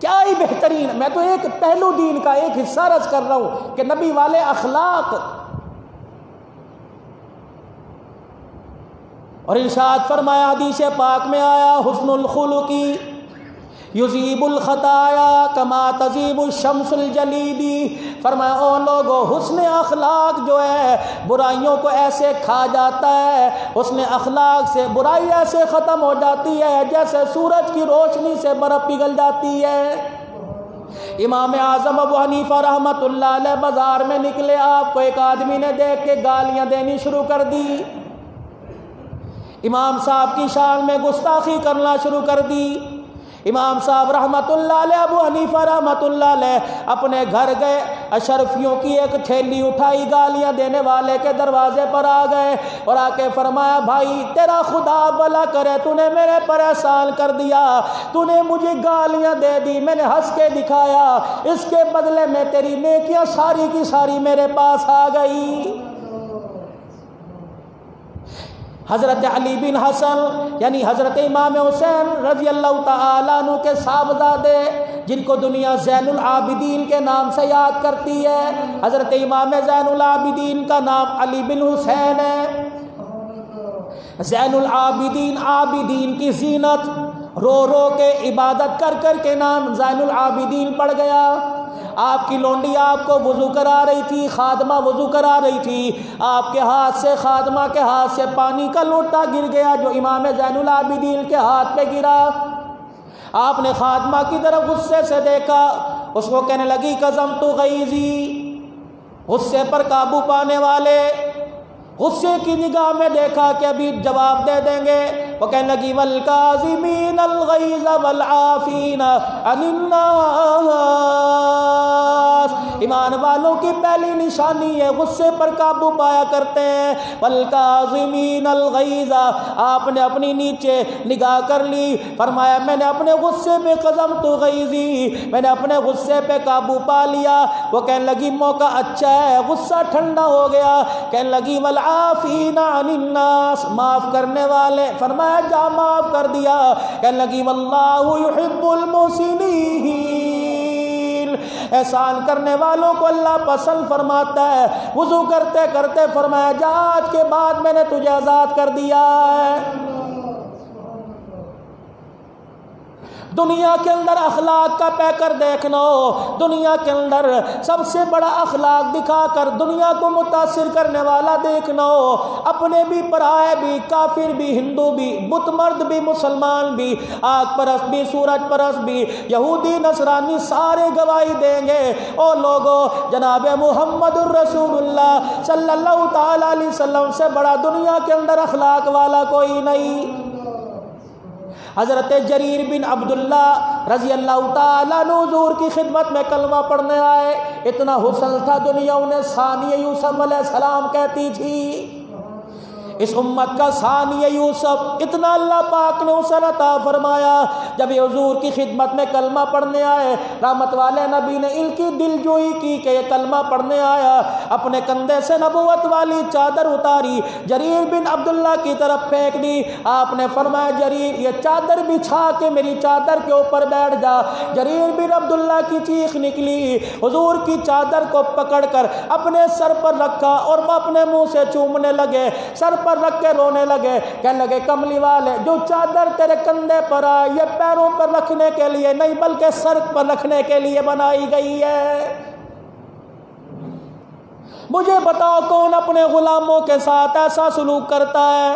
B: کیا ہی بہترین، میں تو ایک پہلو دین کا ایک حصہ رس کر رہا ہوں کہ نبی والے اخلاق، اور ارشاد فرمایا حدیث پاک میں آیا حسن الخلقی یذیب الخطایا کما تذیب الشمس الجلیدی، فرمایا او لوگو حسن اخلاق جو ہے برائیوں کو ایسے کھا جاتا ہے، حسن اخلاق سے برائی ایسے ختم ہو جاتی ہے جیسے سورج کی روشنی سے برف پگھل جاتی ہے۔ امام اعظم ابو حنیفہ رحمۃ اللہ علیہ بازار میں نکلے، آپ کو ایک آدمی نے دیکھ کے گالیاں دینی شروع کر دی، امام صاحب کی شان میں گستاخی کرنا شروع کر دی۔ امام صاحب رحمت اللہ علیہ ابو حنیفہ رحمت اللہ علیہ اپنے گھر گئے، اشرفیوں کی ایک تھیلی اٹھائی، گالیاں دینے والے کے دروازے پر آ گئے اور آ کے فرمایا بھائی تیرا خدا بھلا کرے، تو نے میرے پر احسان کر دیا، تو نے مجھے گالیاں دے دی، میں نے ہنس کے دکھایا، اس کے بدلے میں تیری نیکیاں ساری کی ساری میرے پاس آ گئی۔ حضرت علی بن حسن یعنی حضرت امام حسین رضی اللہ تعالیٰ عنہ کے صاحبزادے، جن کو دنیا زین العابدین کے نام سے یاد کرتی ہے، حضرت امام زین العابدین کا نام علی بن حسین ہے۔ زین العابدین، عابدین کی زینت، رو رو کے عبادت کر کر کے نام زین العابدین پڑ گیا۔ آپ کی لونڈی آپ کو وضو کرا رہی تھی، خادمہ وضو کرا رہی تھی، آپ کے ہاتھ سے، خادمہ کے ہاتھ سے پانی کا لوٹا گر گیا جو امام زین العابدین کے ہاتھ پہ گرا۔ آپ نے خادمہ کی طرف غصے سے دیکھا، اس کو کہنے لگی قذمت غیظی، غصے پر قابو پانے والے، غصے کی نگاہ میں دیکھا کہ ابھی جواب دے دیں گے، وہ کہنے لگی والکاظمین الغیظ والعافین عن الناس، ایمان والوں کی پہلی نشانی ہے غصے پر قابو پایا کرتے ہیں۔ والکاظمین الغیظ، آپ نے اپنی نیچے نگاہ کر لی، فرمایا میں نے اپنے غصے میں قذمت غیظی، میں نے اپنے غصے پہ قابو پا لیا۔ وہ کہنے لگی موقع اچھا ہے، غصہ ٹھنڈا ہو گیا، کہنے لگی والعافین عن الناس، معاف کرنے والے، فرمایا جا معاف کر دیا۔ کہنے لگی واللہ یحب المحسنین، احسان کرنے والوں کو اللہ پسند فرماتا ہے۔ وضو کرتے کرتے فرمایا جا آج کے بعد میں نے تجھے آزاد کر دیا ہے۔ دنیا کے اندر اخلاق کا پیکر دیکھنا ہو، دنیا کے اندر سب سے بڑا اخلاق دکھا کر دنیا کو متاثر کرنے والا دیکھنا ہو، اپنے بھی پرائے بھی، کافر بھی، ہندو بھی، بت مرد بھی، مسلمان بھی، آگ پرست بھی، سورج پرست بھی، یہودی نصرانی، سارے گواہی دیں گے او لوگو جناب محمد الرسول اللہ صلی اللہ تعالی علیہ وسلم سے بڑا دنیا کے اندر اخلاق والا کوئی نہیں۔ حضرت جریر بن عبداللہ رضی اللہ تعالیٰ عنہ حضور کی خدمت میں کلمہ پڑھنے آئے، اتنا حسن تھا دنیا انہیں ثانی یوسف علیہ السلام کہتی تھی، اس امت کا ثانی یوسف، اتنا اللہ پاک نے اسے عطا فرمایا۔ جب یہ حضور کی خدمت میں کلمہ پڑھنے آئے، رحمت والے نبی نے ان کی دل جوئی کی کہ یہ کلمہ پڑھنے آیا، اپنے کندھے سے نبوت والی چادر اتاری، جریر بن عبداللہ کی طرف پھینک دی۔ آپ نے فرمایا جریر یہ چادر بچھا کے میری چادر کے اوپر بیٹھ جا۔ جریر بن عبداللہ کی چیخ نکلی، حضور کی چادر کو پکڑ کر اپنے سر پر رکھا اور وہ اپنے منہ سے چومنے لگے، سر پر رکھ کے رونے لگے، کہنے لگے کملی والے جو چادر تیرے کندھے پر آئی یہ پیروں پر رکھنے کے لیے نہیں بلکہ سر پر رکھنے کے لیے بنائی گئی ہے۔ مجھے بتاؤ کون اپنے غلاموں کے ساتھ ایسا سلوک کرتا ہے؟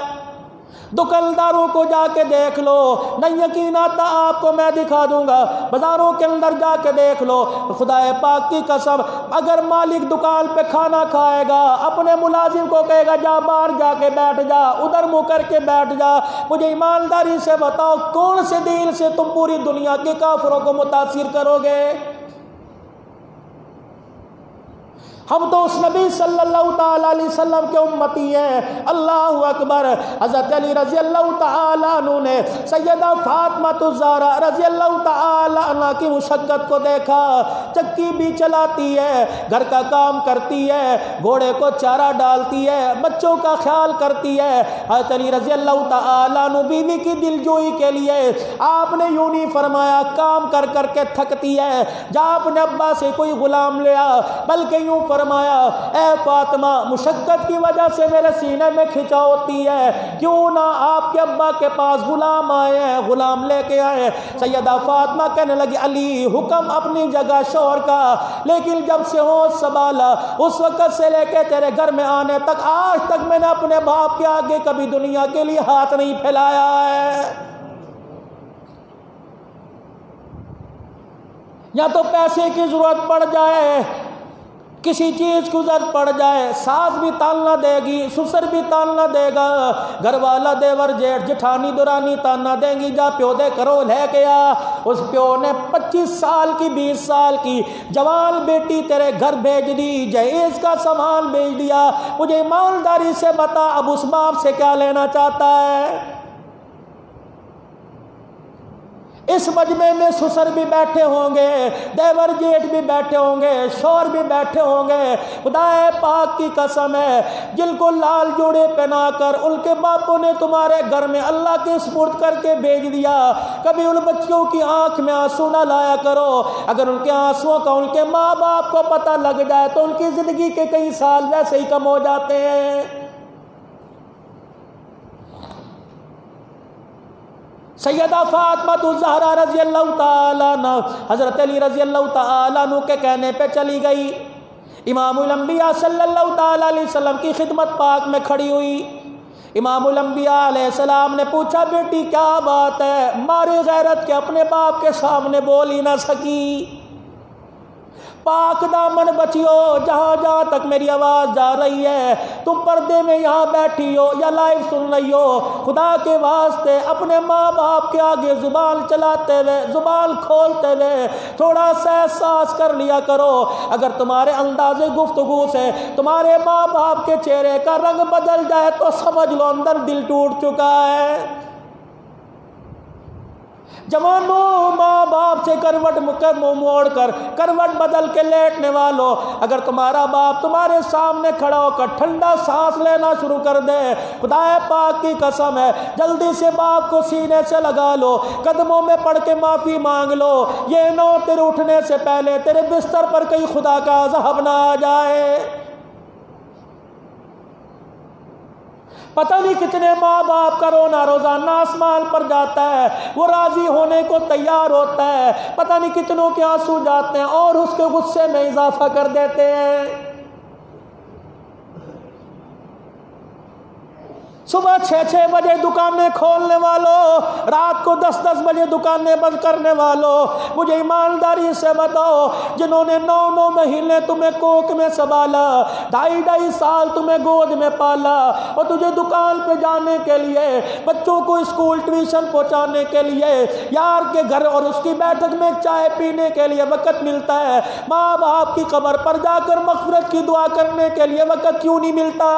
B: دکانداروں کو جا کے دیکھ لو، نہیں یقین آتا آپ کو میں دکھا دوں گا، بازاروں کے اندر جا کے دیکھ لو، خدا پاک کی قسم اگر مالک دکان پہ کھانا کھائے گا اپنے ملازم کو کہے گا جا باہر جا کے بیٹھ جا، ادھر منہ کر کے بیٹھ جا۔ مجھے ایمانداری سے بتاؤ کون سے دل سے تم پوری دنیا کے کافروں کو متاثر کرو گے؟ ہم تو اس نبی صلی اللہ تعالی علیہ وسلم کے امتی ہیں۔ اللہ اکبر۔ حضرت علی رضی اللہ تعالی عنہ نے سیدہ فاطمہ الزہرا رضی اللہ تعالی عنہ کی مشقت کو دیکھا، چکی بھی چلاتی ہے، گھر کا کام کرتی ہے، گھوڑے کو چارہ ڈالتی ہے، بچوں کا خیال کرتی ہے۔ حضرت علی رضی اللہ تعالی عنہ بیوی کی دلجوئی کے لیے آپ نے یوں نہیں فرمایا کام کر کر کے تھکتی ہے جا اپنے ابا سے کوئی غلام لیا، بلکہ یوں فرمایا اے فاطمہ مشقت کی وجہ سے میرے سینے میں کھچا ہوتی ہے، کیوں نہ آپ کے ابا کے پاس غلام آئے ہیں، غلام لے کے آئے۔ سیدہ فاطمہ کہنے لگی علی حکم اپنی جگہ شوہر کا، لیکن جب سے ہوش سنبھالا اس وقت سے لے کے تیرے گھر میں آنے تک آج تک میں نے اپنے باپ کے آگے کبھی دنیا کے لیے ہاتھ نہیں پھیلایا ہے۔ یا تو پیسے کی ضرورت پڑ جائے، کسی چیز کی ضرورت پڑ جائے، ساس بھی تانا دے گی، سسر بھی تانا دے گا، گھر والا دیور جیٹھ جٹھانی دورانی تانا دیں گی جا پیو دے کرو لے کے آ۔ اس پیو نے 25 سال کی 20 سال کی جوان بیٹی تیرے گھر بھیج دی، جہیز کا سامان بھیج دیا۔ مجھے ایمانداری سے بتا اب اس باپ سے کیا لینا چاہتا ہے؟ اس مجمع میں سسر بھی بیٹھے ہوں گے، دیور جیٹھ بھی بیٹھے ہوں گے، شوہر بھی بیٹھے ہوں گے۔ خدا پاک کی قسم ہے جن کو لال جوڑے پہنا کر ان کے باپوں نے تمہارے گھر میں اللہ کے سپرد کر کے بھیج دیا، کبھی ان بچوں کی آنکھ میں آنسو نہ لایا کرو۔ اگر ان کے آنسوؤں کا ان کے ماں باپ کو پتہ لگ جائے تو ان کی زندگی کے کئی سال ویسے ہی کم ہو جاتے ہیں۔ سیدہ فاطمہ الزہرا رضی اللہ تعالیٰ عنہ حضرت علی رضی اللہ تعالیٰ عنہ کے کہنے پہ چلی گئی، امام الانبیاء صلی اللہ تعالیٰ علیہ وسلم کی خدمت پاک میں کھڑی ہوئی۔ امام الانبیاء علیہ السلام نے پوچھا بیٹی کیا بات ہے؟ ماری غیرت کے اپنے باپ کے سامنے بول ہی نہ سکی۔ پاک دامن بچیو، جہاں جہاں تک میری آواز جا رہی ہے تم پردے میں یہاں بیٹھی ہو یا لائیو سن رہی ہو، خدا کے واسطے اپنے ماں باپ کے آگے زبان چلاتے ہوئے زبان کھولتے ہوئے تھوڑا سا احساس کر لیا کرو۔ اگر تمہارے انداز گفتگو سے تمہارے ماں باپ کے چہرے کا رنگ بدل جائے تو سمجھ لو اندر دل ٹوٹ چکا ہے۔ جوانوں ماں باپ سے کروٹ موڑ کر کروٹ بدل کے لیٹنے والوں، اگر تمہارا باپ تمہارے سامنے کھڑا ہو کر ٹھنڈا سانس لینا شروع کر دے، خدا پاک کی قسم ہے جلدی سے باپ کو سینے سے لگا لو، قدموں میں پڑھ کے معافی مانگ لو، یہ نہ تیرے اٹھنے سے پہلے تیرے بستر پر کہیں خدا کا عذاب نہ آ جائے۔ پتہ نہیں کتنے ماں باپ کا رونا روزانہ آسمان پر جاتا ہے، وہ راضی ہونے کو تیار ہوتا ہے، پتہ نہیں کتنوں کے آنسو جاتے ہیں اور اس کے غصے میں اضافہ کر دیتے ہیں۔ صبح 6 بجے دکانیں کھولنے والوں، رات کو 10 بجے دکانیں بند کرنے والوں، مجھے ایمانداری سے بتاؤ جنہوں نے 9 مہینے تمہیں کوکھ میں سنبھالا، 2.5 سال تمہیں گود میں پالا، اور تجھے دکان پہ جانے کے لیے، بچوں کو اسکول ٹیوشن پہنچانے کے لیے، یار کے گھر اور اس کی بیٹھک میں چائے پینے کے لیے وقت ملتا ہے، ماں باپ کی قبر پر جا کر مغفرت کی دعا کرنے کے لیے وقت کیوں نہیں ملتا؟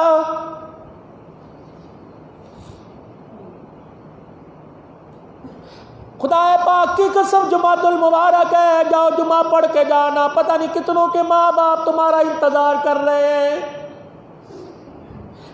B: خدا پاک کی قسم جمعۃ المبارک ہے، جاؤ جمعہ پڑھ کے جانا، پتہ نہیں کتنوں کے ماں باپ تمہارا انتظار کر رہے ہیں۔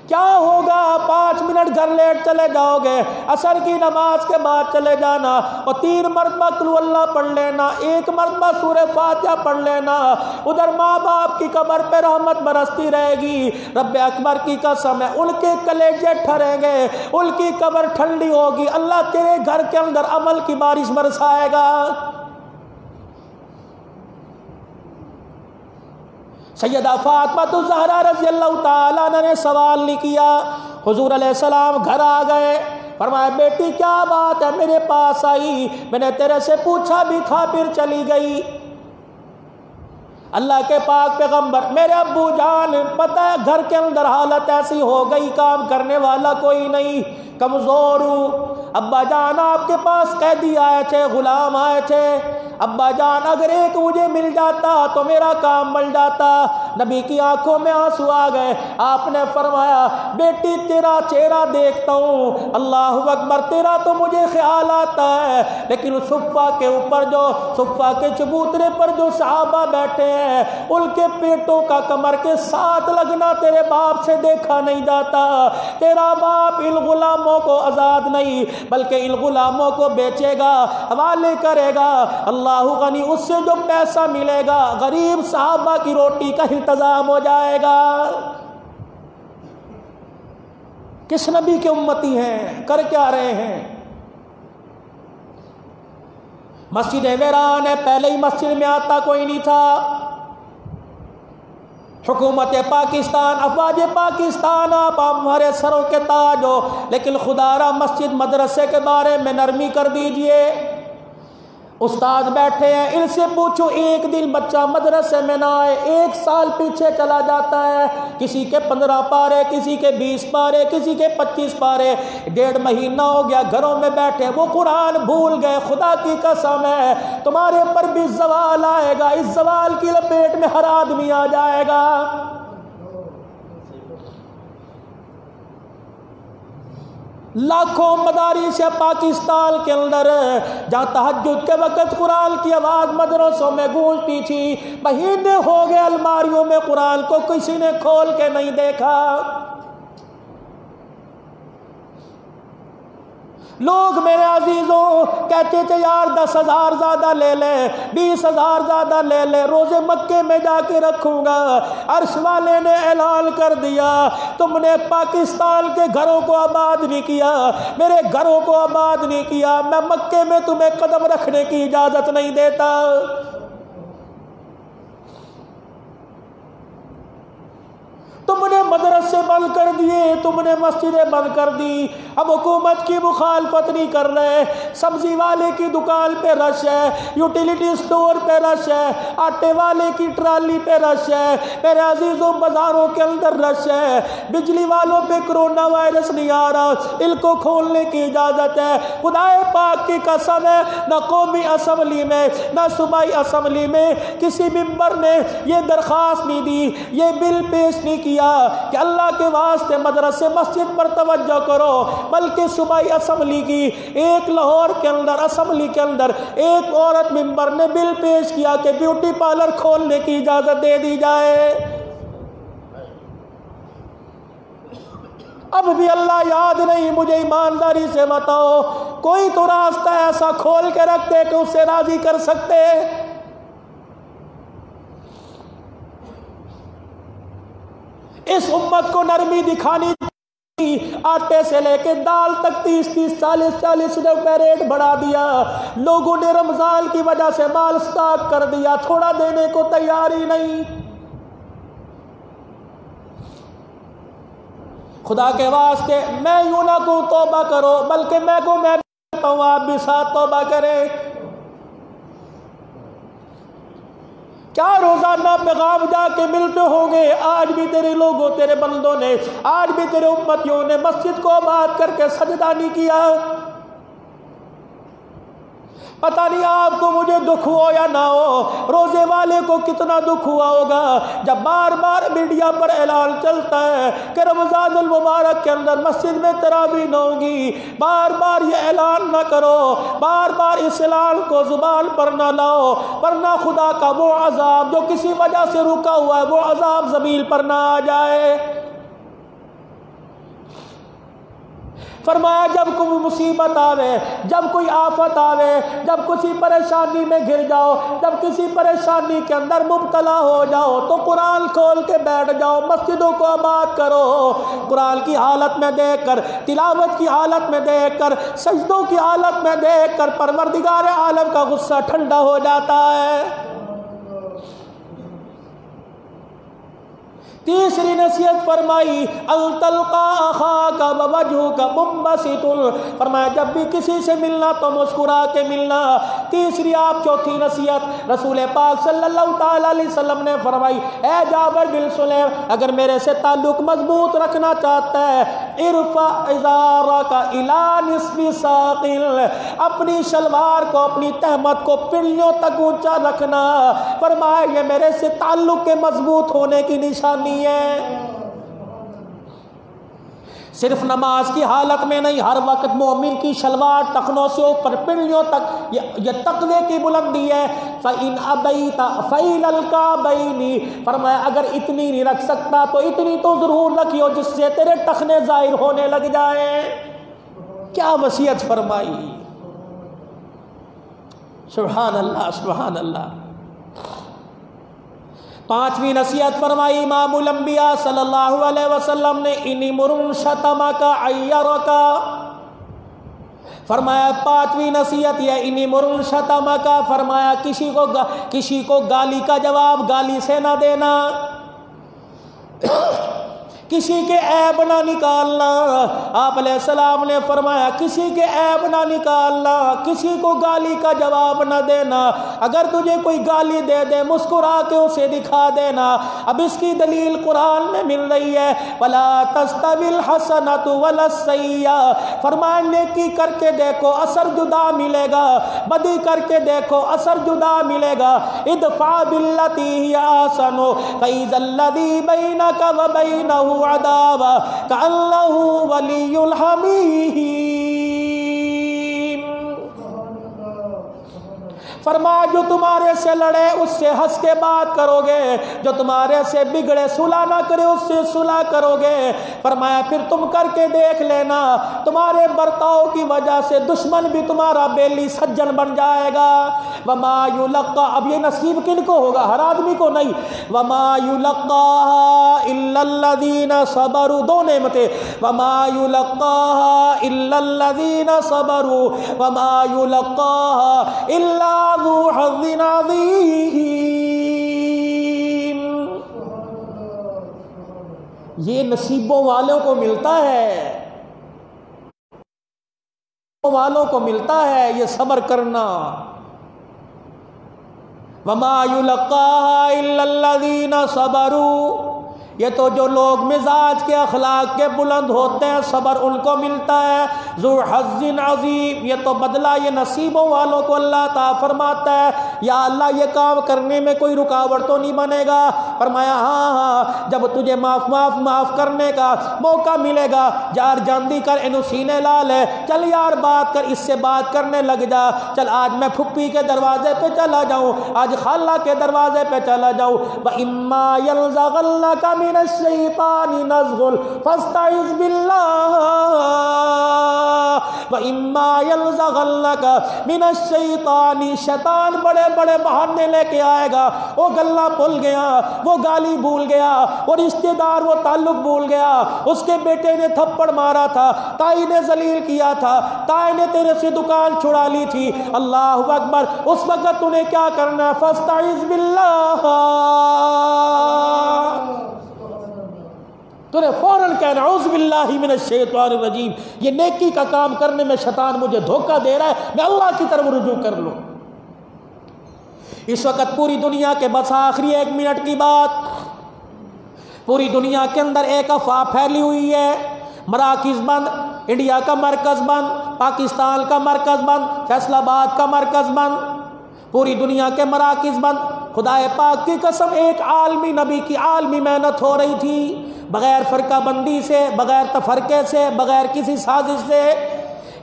B: کیا ہوگا 5 منٹ گھر لیٹ چلے جاؤ گے، عصر کی نماز کے بعد چلے جانا اور 3 مرتبہ قل اللہ پڑھ لینا، 1 مرتبہ سورہ فاتحہ پڑھ لینا، ادھر ماں باپ کی قبر پہ رحمت برستی رہے گی۔ رب اکبر کی قسم ہے، ان کے کلیجے ٹھریں گے، ان کی قبر ٹھنڈی ہوگی، اللہ تیرے گھر کے اندر عمل کی بارش برسائے گا۔ سیدہ فاطمہ الزہرا رضی اللہ تعالیٰ عنہ نے سوال نہیں کیا، حضور علیہ السلام گھر آ گئے، فرمایا بیٹی کیا بات ہے میرے پاس آئی؟ میں نے تیرے سے پوچھا بھی تھا پھر چلی گئی۔ اللہ کے پاک پیغمبر، میرے ابو جان پتہ ہے گھر کے اندر حالت ایسی ہو گئی، کام کرنے والا کوئی نہیں، کمزور ہوں۔ ابا جان آپ کے پاس قیدی آئے تھے، غلام آئے تھے، ابا جان اگر ایک مجھے مل جاتا تو میرا کام مل جاتا۔ نبی کی آنکھوں میں آنسو آ گئے، آپ نے فرمایا بیٹی تیرا چہرہ دیکھتا ہوں، اللہ اکبر، تیرا تو مجھے خیال آتا ہے، لیکن صفہ کے اوپر جو صفہ کے چبوترے پر جو صحابہ بیٹھے ہیں ان کے پیٹوں کا کمر کے ساتھ لگنا تیرے باپ سے دیکھا نہیں جاتا۔ تیرا باپ ان غلاموں کو آزاد نہیں بلکہ ان غلاموں کو بیچے گا، حوالے کرے گا، اللہ غنی، اس سے جو پیسہ ملے گا غریب صحابہ کی روٹی کا انتظام ہو جائے گا۔ کس نبی کے امتی ہیں؟ کر کیا رہے ہیں؟ مسجد ویران ہے، پہلے ہی مسجد میں آتا کوئی نہیں تھا۔ حکومت پاکستان، افواج پاکستان، آپ ہمارے سروں کے تاج ہو، لیکن خدا را مسجد مدرسے کے بارے میں نرمی کر دیجئے۔ استاد بیٹھے ہیں، ان سے پوچھو ایک دن بچہ مدرسے میں نہ آئے، 1 سال پیچھے چلا جاتا ہے، کسی کے 15 پارے، کسی کے 20 پارے، کسی کے 25 پارے، 1.5 مہینہ ہو گیا گھروں میں بیٹھے، وہ قرآن بھول گئے۔ خدا کی قسم ہے تمہارے پر بھی زوال آئے گا، اس زوال کی لپیٹ میں ہر آدمی آ جائے گا۔ لاکھوں مدارس پاکستان کے اندر جہاں تہجد کے وقت قرآن کی آواز مدرسوں میں گونجتی تھی، مہینے ہو گئے الماریوں میں قرآن کو کسی نے کھول کے نہیں دیکھا۔ لوگ میرے عزیزوں کہتے تھے یار 10,000 زیادہ لے لے، 20,000 زیادہ لے لے، روزے مکے میں جا کے رکھوں گا۔ عرش والے نے اعلان کر دیا تم نے پاکستان کے گھروں کو آباد نہیں کیا، میرے گھروں کو آباد نہیں کیا، میں مکے میں تمہیں قدم رکھنے کی اجازت نہیں دیتا۔ تم نے مدرسے بند کر دیے، تم نے مسجدیں بند کر دی، ہم حکومت کی مخالفت نہیں کر رہے، سبزی والے کی دکان پہ رش ہے، یوٹیلیٹی سٹور پہ رش ہے، آٹے والے کی ٹرالی پہ رش ہے، میرے عزیزوں بازاروں کے اندر رش ہے، بجلی والوں پہ کرونا وائرس نہیں آ رہا، ان کو کھولنے کی اجازت ہے۔ خدا پاک کی قسم ہے نہ قومی اسمبلی میں نہ صوبائی اسمبلی میں کسی ممبر نے یہ درخواست نہیں دی، یہ بل پیش نہیں کیا کہ اللہ کے واسطے مدرسے مسجد پر توجہ کرو، بلکہ صوبائی اسمبلی کی ایک لاہور کے اندر اسمبلی کے اندر ایک عورت ممبر نے بل پیش کیا کہ بیوٹی پارلر کھولنے کی اجازت دے دی جائے۔ اب بھی اللہ یاد نہیں، مجھے ایمانداری سے بتاؤ کوئی تو راستہ ایسا کھول کے رکھتے کہ اسے راضی کر سکتے۔ اس امت کو نرمی دکھانی، آٹے سے لے کے دال تک 30-30 40-40 روپے ریٹ بڑھا دیا، لوگوں نے رمضان کی وجہ سے مال سٹاک کر دیا، تھوڑا دینے کو تیار ہی نہیں۔ خدا کے واسطے میں یوں نہ کہوں توبہ کرو، بلکہ میں کہتا ہوں آپ بھی ساتھ توبہ کریں۔ کیا روزانہ پیغام جا کے ملتے ہوں گے؟ آج بھی تیرے لوگوں، تیرے بندوں نے، آج بھی تیرے امتیوں نے مسجد کو آباد کر کے سجدہ نہیں کیا۔ پتہ نہیں آپ کو مجھے دکھ ہو یا نہ ہو، روزے والے کو کتنا دکھ ہوا ہوگا جب بار بار میڈیا پر اعلان چلتا ہے کہ رمضان المبارک کے اندر مسجد میں تراویح نہ ہوگی۔ بار بار یہ اعلان نہ کرو، بار بار اس اعلان کو زبان پر نہ لاؤ، ورنہ خدا کا وہ عذاب جو کسی وجہ سے رکا ہوا ہے وہ عذاب زمین پر نہ آ جائے۔ فرمایا جب کوئی مصیبت آوے، جب کوئی آفت آوے، جب کسی پریشانی میں گر جاؤ، جب کسی پریشانی کے اندر مبتلا ہو جاؤ تو قرآن کھول کے بیٹھ جاؤ، مسجدوں کو آباد کرو، قرآن کی حالت میں دیکھ کر، تلاوت کی حالت میں دیکھ کر، سجدوں کی حالت میں دیکھ کر پروردگار عالم کا غصہ ٹھنڈا ہو جاتا ہے۔ تیسری نصیحت فرمائی ان تلقا اخاک ووجهک منبسط، فرمایا جب بھی کسی سے ملنا تو مسکرا کے ملنا۔ تیسری آپ چوتھی نصیحت رسول پاک صلی اللہ تعالی علیہ وسلم نے فرمائی، اے جابر بن سلیم اگر میرے سے تعلق مضبوط رکھنا چاہتا ہے ارفع ازارک الی نصف ساق، اپنی شلوار کو، اپنی تہمت کو پنڈلیوں تک اونچا رکھنا۔ فرمایا یہ میرے سے تعلق کے مضبوط ہونے کی نشانی ہے۔ صرف نماز کی حالت میں نہیں، ہر وقت مومن کی شلوار ٹخنوں سے اوپر پنڈلیوں تک یہ تقوی کی بلندی ہے۔ فَإِنْ أَبَيْتَ فَإِلَى الْكَعْبَيْنِ، فرمایا اگر اتنی نہیں رکھ سکتا تو اتنی تو ضرور رکھیو جس سے تیرے ٹخنے ظاہر ہونے لگ جائیں۔ کیا وصیت فرمائی، سبحان اللہ سبحان اللہ۔ پانچویں نصیحت فرمائی امام الانبیاء صلی اللہ علیہ وسلم نے ان امرؤ شتمک عیرک، فرمایا پانچویں نصیحت یہ ان امرؤ شتمک، فرمایا کسی کو گالی کا جواب گالی سے نہ دینا، کسی کے عیب نہ نکالنا۔ آپ علیہ السلام نے فرمایا کسی کے عیب نہ نکالنا، کسی کو گالی کا جواب نہ دینا۔ اگر تجھے کوئی گالی دے دے مسکرا کے اسے دکھا دینا۔ اب اس کی دلیل قرآن میں مل رہی ہے، وَلَا تَسْتَوِي الْحَسَنَةُ وَلَا السَّيِّئَةُ، فرمایا نیکی کر کے دیکھو اثر جدا ملے گا، بدی کر کے دیکھو اثر جدا ملے گا۔ ادفع باللتی ہی احسن فإذا الذی بینک وبینہ عداوہ کأنہ ولی حمیم، فرمایا جو تمہارے سے لڑے اس سے ہنس کے بات کرو گے، جو تمہارے سے بگڑے صلح نہ کرے اس سے صلح کرو گے۔ فرمایا پھر تم کر کے دیکھ لینا تمہارے برتاؤ کی وجہ سے دشمن بھی تمہارا بیلی سجن بن جائے گا۔ وما یلقا، اب یہ نصیب کن کو ہوگا؟ ہر آدمی کو نہیں۔ وما یلقاها الا الذین صبروا، دو نعمتیں، وما یلقاها الا الذین صبروا وما یلقاها الا ذو حظ عظیم، یہ نصیبوں والوں کو ملتا ہے، والوں کو ملتا ہے یہ صبر کرنا۔ وما یلقاها الا الذین صبروا، یہ تو جو لوگ مزاج کے اخلاق کے بلند ہوتے ہیں صبر ان کو ملتا ہے۔ ذو حظ عظیم، یہ تو بدلہ یہ نصیبوں والوں کو اللہ تعالیٰ فرماتا ہے یا اللہ یہ کام کرنے میں کوئی رکاوٹ تو نہیں بنے گا؟ فرمایا ہاں جب تجھے معاف کرنے کا موقع ملے گا، یار جاندی کر اینو سینے لا لے، چل یار بات کر، اس سے بات کرنے لگ جا، چل آج میں پھپھی کے دروازے پہ چلا جاؤں، آج خالہ کے دروازے پہ چلا جاؤں۔ وَإِمَّا يَنزَغَنَّكَ مِنَ الشَّيْطَانِ نَزْغٌ فَاسْتَعِذْ بِاللَّهِ وَإِمَّا يَنزَغَنَّكَ مِنَ الشَّيْطَانِ، شیطان بڑے بڑے بہانے لے کے آئے گا، وہ گلہ بھول گیا، وہ گالی بھول گیا، وہ رشتہ دار وہ تعلق بھول گیا، اس کے بیٹے نے تھپڑ مارا تھا، تائی نے ذلیل کیا تھا، تائی نے تیرے سے دکان چھڑا لی تھی، اللہ اکبر، اس وقت تُونے کیا کرنا ہے؟ فَاسْتَعِذْ بِاللَّهِ، تو نے فوراً کہنا اعوذ باللہ من الشیطان الرجیم، یہ نیکی کا کام کرنے میں شیطان مجھے دھوکہ دے رہا ہے، میں اللہ کی طرف رجوع کر لوں۔ اس وقت پوری دنیا کے بس آخری 1 منٹ کی بات، پوری دنیا کے اندر ایک افواہ پھیلی ہوئی ہے، مراکز بند، انڈیا کا مرکز بند، پاکستان کا مرکز بند، فیصل آباد کا مرکز بند، پوری دنیا کے مراکز بند۔ خدائے پاک کی قسم ایک عالمی نبی کی عالمی محنت ہو رہی تھی، بغیر فرقہ بندی سے، بغیر تفرقے سے، بغیر کسی سازش سے۔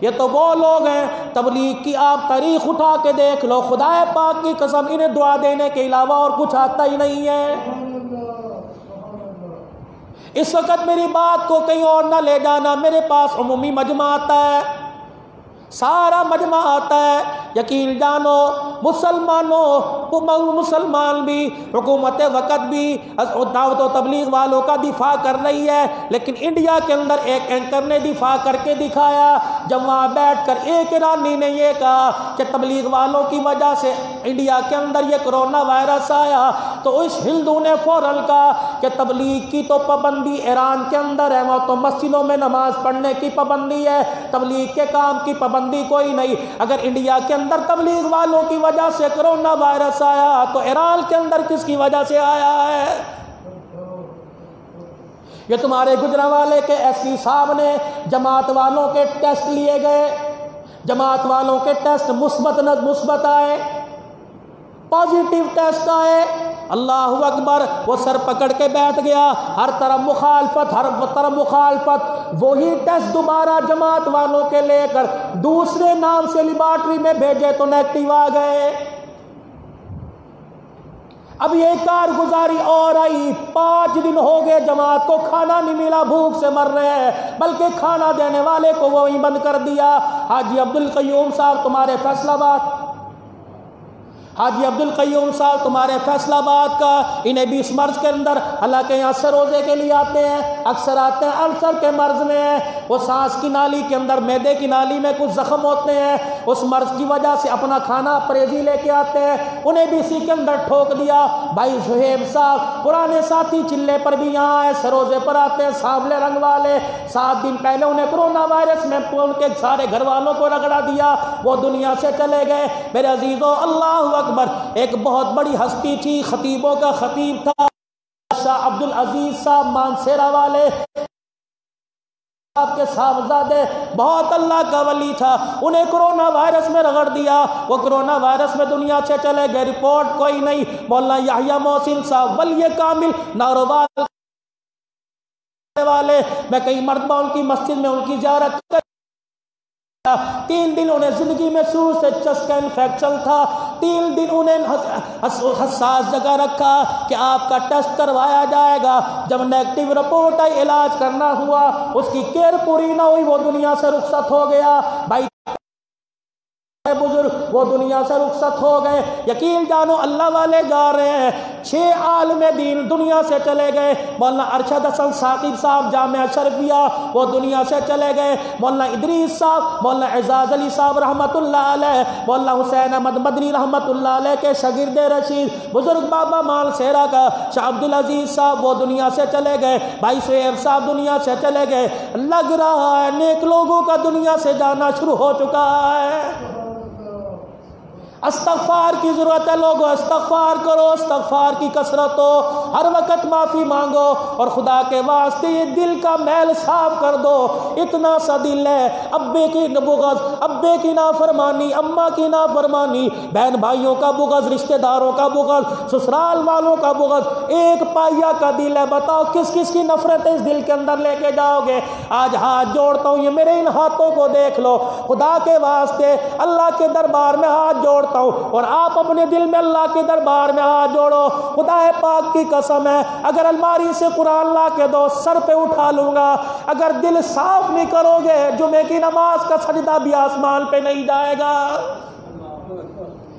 B: یہ تو وہ لوگ ہیں، تبلیغ کی آپ تاریخ اٹھا کے دیکھ لو، خدائے پاک کی قسم انہیں دعا دینے کے علاوہ اور کچھ آتا ہی نہیں ہے۔ اس وقت میری بات کو کہیں اور نہ لے جانا، میرے پاس عمومی مجمع آتا ہے، سارا مجمع آتا ہے، یقین جانو مسلمان بھی، حکومت وقت بھی دعوت و تبلیغ والوں کا دفاع کر رہی ہے، لیکن انڈیا کے اندر ایک اینکر نے دفاع کر کے دکھایا، جب وہاں بیٹھ کر ایک ایرانی نے یہ کہا کہ تبلیغ والوں کی وجہ سے انڈیا کے اندر یہ کرونا وائرس آیا، تو اس ہندو نے فوراً کہا کہ تبلیغ کی تو پابندی ایران کے اندر ہے، وہ تو مسجدوں میں نماز پڑھنے کی پابندی ہے، تبلیغ کے کام کی پابندی کوئی نہیں۔ اگر انڈیا کے اندر تبلیغ والوں کی وجہ سے کرونا وائرس آیا تو ایران کے اندر کس کی وجہ سے آیا ہے؟ یہ تمہارے گجرانوالے کے ایس پی صاحب نے جماعت والوں کے ٹیسٹ لیے گئے، جماعت والوں کے ٹیسٹ مثبت آئے، پازیٹیو ٹیسٹ آئے، اللہ اکبر، وہ سر پکڑ کے بیٹھ گیا، ہر طرف مخالفت، ہر طرف مخالفت۔ وہی ٹیسٹ دوبارہ جماعت والوں کے لے کر دوسرے نام سے لیبارٹری میں بھیجے تو نیگیٹو آ گئے۔ اب یہ کارگزاری اور آئی، 5 دن ہو گئے جماعت کو کھانا نہیں ملا، بھوک سے مر رہے ہیں، بلکہ کھانا دینے والے کو وہیں بند کر دیا۔ حاجی عبدالقیوم صاحب تمہارے فیصل آباد، حاجی عبدالقیوم صاحب تمہارے فیصل آباد کا، انہیں بھی اس مرض کے اندر، حالانکہ یہاں سے روزے کے لیے آتے ہیں، اکثر آتے ہیں، السر کے مرض میں ہیں، وہ سانس کی نالی کے اندر، معدے کی نالی میں کچھ زخم ہوتے ہیں، اس مرض کی وجہ سے اپنا کھانا پرہیزی لے کے آتے ہیں، انہیں بھی اسی کے اندر ٹھوک دیا۔ بھائی شہیب صاحب پرانے ساتھی چلے پر بھی یہاں آئے، سروزے پر آتے ہیں، سانبلے رنگ والے، 7 دن پہلے انہیں کرونا وائرس میں ان کے سارے گھر والوں کو رگڑا دیا، وہ دنیا سے چلے گئے۔ میرے عزیزوں، اللہ اکبر، ایک بہت بڑی ہستی تھی، خطیبوں کا خطیب تھا شاہ عبدالعزیز صاحب مانسیرا والے، آپ کے صاحبزادے، بہت اللہ کا ولی تھا، انہیں کرونا وائرس میں رگڑ دیا، وہ کرونا وائرس میں دنیا سے چلے گئے، رپورٹ کوئی نہیں۔ مولانا یحییٰ محسن صاحب ولی کامل ناروال والے، میں کئی مرتبہ ان کی مسجد میں ان کی زیارت کر 3 دن انہیں زندگی میں شروع سے چسٹ کا انفیکشن تھا، 3 دن انہیں حساس جگہ رکھا کہ آپ کا ٹیسٹ کروایا جائے گا، جب نیگیٹو رپورٹ آئی علاج کرنا ہوا، اس کی کیئر پوری نہ ہوئی، وہ دنیا سے رخصت ہو گیا۔ بھائی بزرگ وہ دنیا سے رخصت ہو گئے، یقین جانو اللہ والے جا رہے ہیں، 6 عالم دین دنیا سے چلے گئے۔ مولانا ارشد حسن ثاقب صاحب جامعہ اشرفیہ وہ دنیا سے چلے گئے، مولانا ادریس صاحب، مولانا اعزاز علی صاحب رحمت اللہ علیہ، مولانا حسین احمد مدنی رحمت اللہ علیہ کے شاگرد رشید، بزرگ بابا مانسیرا کا شاہ عبدالعزیز صاحب وہ دنیا سے چلے گئے، بھائی شعیب صاحب دنیا سے چلے گئے۔ لگ رہا ہے نیک لوگوں کا دنیا سے جانا شروع ہو چکا ہے۔ استغفار کی ضرورت ہے لوگوں، استغفار کرو، استغفار کی کثرت ہو، ہر وقت معافی مانگو، اور خدا کے واسطے یہ دل کا میل صاف کر دو۔ اتنا سا دل ہے، ابے کی بغض، ابے کی نافرمانی، اماں کی نافرمانی، بہن بھائیوں کا بغض، رشتہ داروں کا بغض، سسرال والوں کا بغض، ایک پائیا کا دل ہے، بتاؤ کس کس کی نفرت اس دل کے اندر لے کے جاؤ گے؟ آج ہاتھ جوڑتا ہوں، یہ میرے ان ہاتھوں کو دیکھ لو، خدا کے واسطے اللہ کے دربار میں ہاتھ جوڑتا ہوں، اور آپ اپنے دل میں اللہ کے دربار میں ہاتھ جوڑو۔ خدا پاک کی قسم ہے، اگر الماری سے قرآن لا کے دو سر پہ اٹھا لوں گا، اگر دل صاف نہیں کرو گے جمعے کی نماز کا سجدہ بھی آسمان پہ نہیں جائے گا۔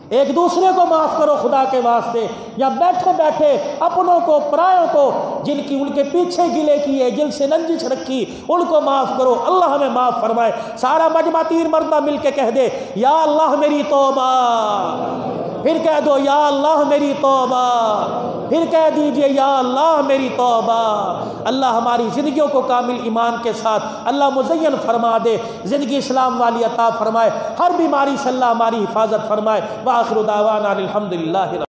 B: ایک دوسرے کو معاف کرو خدا کے واسطے، یا بیٹھے بیٹھے اپنوں کو، پرایوں کو، جن کی ان کے پیچھے گلے کیے، جن سے رنجش رکھی، ان کو معاف کرو۔ اللہ ہمیں معاف فرمائے۔ سارا مجمع 3 مرتبہ مل کے کہہ دے، یا اللہ میری توبہ، پھر کہہ دو یا اللہ میری توبہ، پھر کہہ دیجئے یا اللہ میری توبہ۔ اللہ ہماری زندگیوں کو کامل ایمان کے ساتھ اللہ مزین فرما دے، زندگی اسلام والی عطا فرمائے، ہر بیماری سے اللہ ہماری حفاظت فرمائے۔ وآخر دعوانا الحمدللہ۔